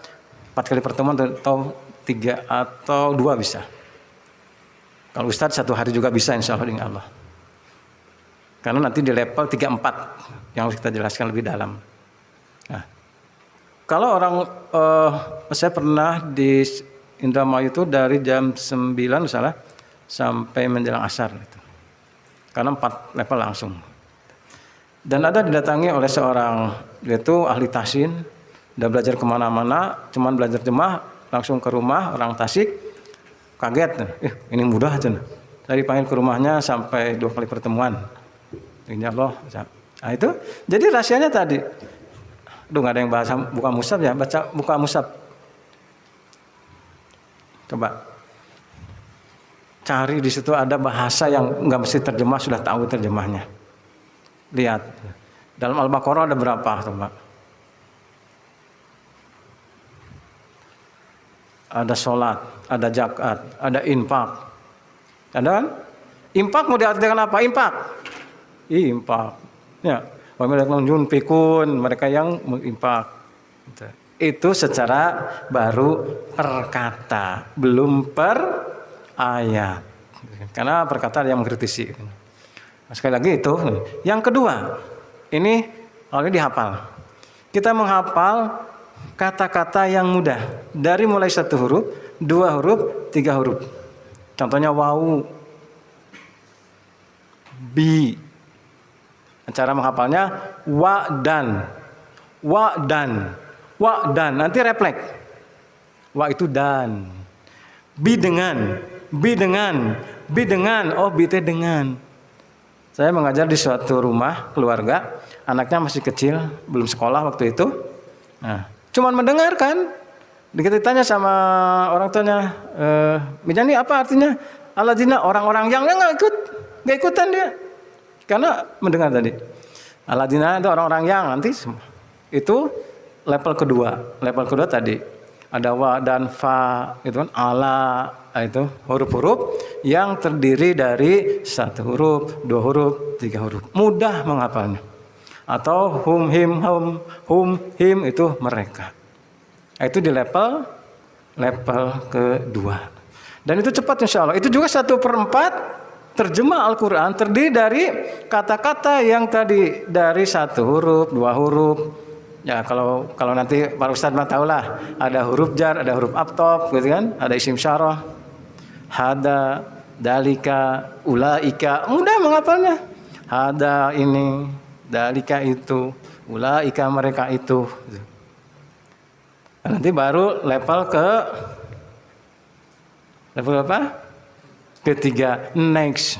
[SPEAKER 1] 4 kali pertemuan atau 3 atau 2 bisa. Kalau Ustadz 1 hari juga bisa insya Allah dengan Allah. Karena nanti di level 3-4 yang harus kita jelaskan lebih dalam. Nah, kalau orang, saya pernah di Indramayu itu dari jam 9 misalnya sampai menjelang asar gitu. Karena 4 level langsung. Dan ada didatangi oleh seorang, yaitu ahli tahsin, udah belajar kemana-mana, cuman belajar jemaah, langsung ke rumah orang Tasik, kaget, ini mudah aja. Saya dipanggil ke rumahnya sampai 2 kali pertemuan. Insya Allah. Nah itu, jadi rahasianya tadi. Aduh nggak ada yang bahasa buka mushaf ya, baca buka mushaf. Coba cari di situ ada bahasa yang nggak mesti terjemah, sudah tahu terjemahnya. Lihat dalam Al-Baqarah ada berapa coba? Ada sholat, ada zakat, ada infak. Ada kan? Infak mau diartikan apa? Infak. Ya, mereka yang menginfak. Itu secara baru per kata, belum per ayat. Karena per kata yang mengkritisi. Sekali lagi itu. Yang kedua, ini dihafal. Kita menghafal kata-kata yang mudah. Dari mulai 1 huruf, 2 huruf, 3 huruf. Contohnya wau, bi. Cara menghafalnya wa dan. Nanti refleks. Wa itu dan. Bi dengan. Oh bi teh dengan. Saya mengajar di suatu rumah keluarga, anaknya masih kecil, belum sekolah waktu itu. Nah, cuman mendengarkan. Kita tanya sama orang tuanya, ini apa artinya? Alladzina, orang-orang yang nggak ikutan dia. Karena mendengar tadi. Alladzina itu orang-orang yang nanti itu level kedua. Level kedua tadi ada wa dan fa itu kan ala itu huruf-huruf yang terdiri dari 1 huruf, 2 huruf, 3 huruf. Mudah menghafalnya. Atau hum him itu mereka. Itu di level kedua. Dan itu cepat insya Allah. Itu juga 1/4 terjemah Al-Quran terdiri dari kata-kata yang tadi dari 1 huruf, 2 huruf. Ya kalau nanti Pak Ustadz mah tahulah, ada huruf jar, ada huruf athof, gitu kan? Ada isim syarah, hada, dalika, ulaika, mudah menghafalnya. Hada ini, dalika itu, ulaika mereka itu. Nanti baru level apa? Ketiga, next.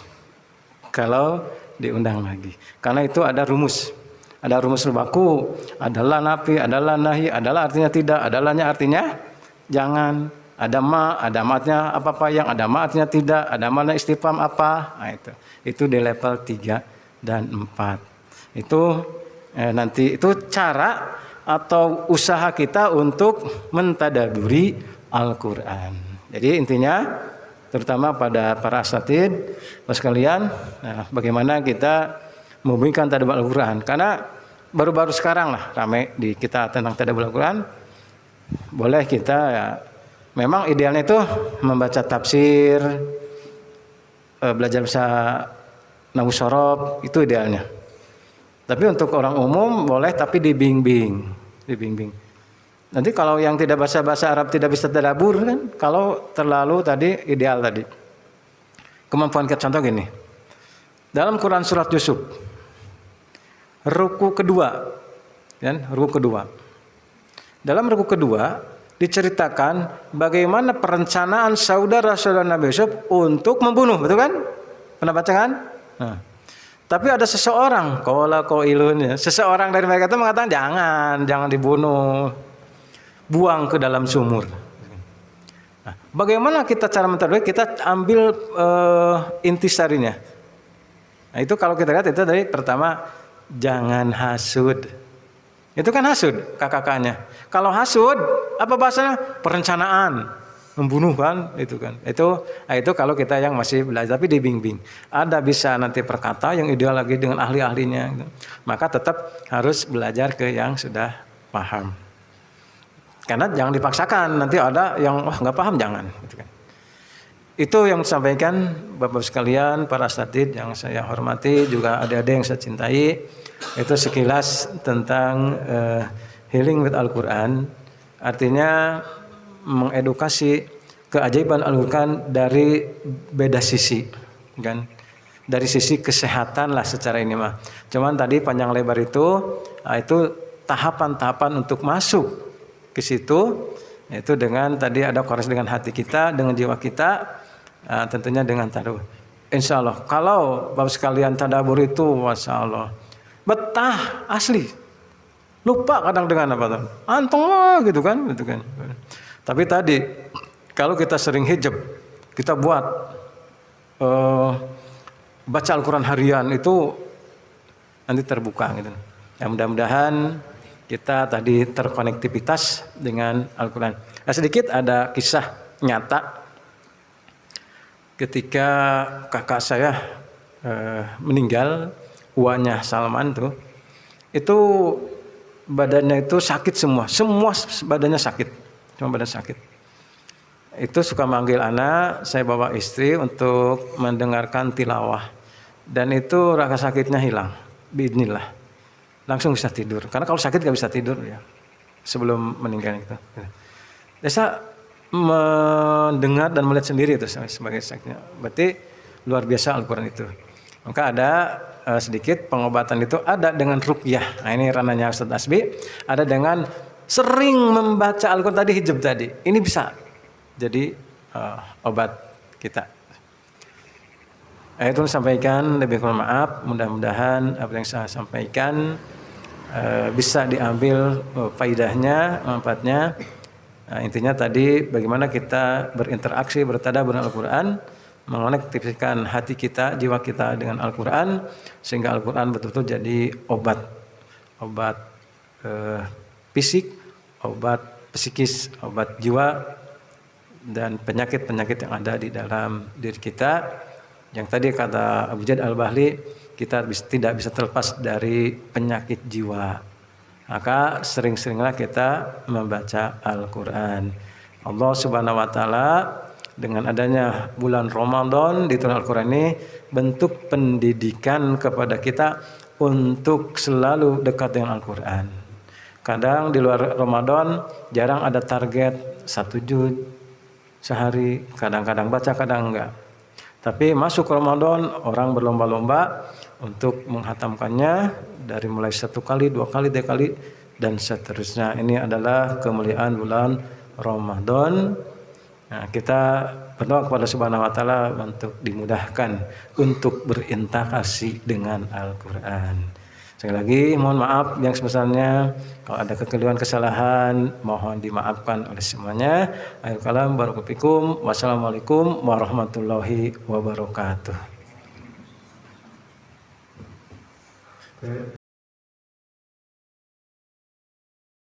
[SPEAKER 1] Kalau diundang lagi. Karena itu ada rumus. Ada rumus baku, adalah nafi, adalah nahi, adalah artinya tidak, adalahnya artinya jangan. Ada ma, ada matnya apa yang, ada ma artinya tidak, ada mana istifham apa. Nah, itu di level 3 dan 4. Itu nanti itu cara atau usaha kita untuk mentadaburi Al-Quran. Jadi intinya terutama pada para asatid sekalian, bagaimana kita memberikan tadabbur Al-Quran. Karena baru-baru sekarang lah ramai di kita tentang tadabbur Al-Quran. Boleh kita ya, memang idealnya itu membaca tafsir, belajar bahasa nahwu shorof, itu idealnya. Tapi untuk orang umum boleh, tapi dibimbing. Nanti kalau yang tidak bahasa Arab tidak bisa tadabbur kan, kalau terlalu tadi ideal tadi. Kemampuan kita contoh gini. Dalam Quran surat Yusuf, ruku kedua, kan? Ruku kedua. Dalam ruku kedua diceritakan bagaimana perencanaan saudara-saudara Nabi Yusuf untuk membunuh, betul kan? Pernah baca kan? Nah. Tapi ada seseorang, seseorang dari mereka itu mengatakan jangan dibunuh, buang ke dalam sumur. Nah, bagaimana kita cara mentadabur? Kita ambil intisarinya. Nah, itu kalau kita lihat itu dari pertama, jangan hasud. Itu kan hasud kakak-kakaknya. Kalau hasud apa bahasanya? Perencanaan, membunuh kan, itu kan. Itu kalau kita yang masih belajar tapi dibimbing. Ada bisa nanti perkata yang ideal lagi dengan ahli-ahlinya gitu. Maka tetap harus belajar ke yang sudah paham. Karena jangan dipaksakan, nanti ada yang nggak paham jangan gitu kan. Itu yang disampaikan Bapak sekalian, para asatid yang saya hormati, juga adik-adik yang saya cintai. Itu sekilas tentang healing with Al-Quran. Artinya mengedukasi keajaiban Al-Quran dari beda sisi, kan? Dari sisi kesehatan lah secara ini mah. Cuman tadi panjang lebar itu tahapan-tahapan untuk masuk ke situ, yaitu dengan tadi ada koreksi dengan hati kita, dengan jiwa kita, tentunya dengan tadabbur. Insya Allah, kalau Bapak sekalian tadabbur itu, masya Allah, betah asli. Lupa kadang dengan apa? Antong gitu kan. Tapi tadi kalau kita sering hijab, kita buat baca Al-Quran harian itu nanti terbuka gitu. Ya, mudah-mudahan kita tadi terkonektivitas dengan Al-Quran. Nah, sedikit ada kisah nyata ketika kakak saya meninggal, uanya Salman tuh, itu badannya itu sakit semua badannya sakit, cuma badan sakit. Itu suka manggil anak, saya bawa istri untuk mendengarkan tilawah, dan itu rasa sakitnya hilang, biidznillah, langsung bisa tidur. Karena kalau sakit gak bisa tidur ya, sebelum meninggal itu. Saya mendengar dan melihat sendiri itu sebagai sakitnya. Berarti luar biasa Al-Quran itu. Maka ada sedikit pengobatan itu ada dengan ruqyah. Nah, ini ranahnya Ustaz Asbi. Ada dengan sering membaca Al-Quran tadi, hijab tadi. Ini bisa jadi obat kita. Itu sampaikan, lebih kurang maaf. Mudah-mudahan apa yang saya sampaikan bisa diambil faidahnya, manfaatnya. Nah, intinya tadi bagaimana kita berinteraksi, bertadabbur dengan Al-Quran, mengonektifkan hati kita, jiwa kita dengan Al-Quran, sehingga Al-Quran betul-betul jadi obat fisik, obat psikis, obat jiwa, dan penyakit-penyakit yang ada di dalam diri kita. Yang tadi kata Abu Jaid Al-Bahli, kita tidak bisa terlepas dari penyakit jiwa. Maka sering-seringlah kita membaca Al-Quran. Allah Subhanahu wa Ta'ala dengan adanya bulan Ramadan di turun Al-Quran ini bentuk pendidikan kepada kita untuk selalu dekat dengan Al-Quran. Kadang di luar Ramadan jarang ada target 1 juz sehari, kadang-kadang baca, kadang enggak. Tapi masuk Ramadan orang berlomba-lomba untuk menghatamkannya dari mulai 1 kali, 2 kali, 3 kali dan seterusnya. Ini adalah kemuliaan bulan Ramadan. Nah, kita berdoa kepada Subhanahu wa Ta'ala untuk dimudahkan untuk berinteraksi dengan Al-Quran. Sekali lagi mohon maaf yang sebesarnya, kalau ada kekeliruan, kesalahan mohon dimaafkan oleh semuanya. Akhirul kalam, barakallahu fikum. Wassalamualaikum warahmatullahi wabarakatuh.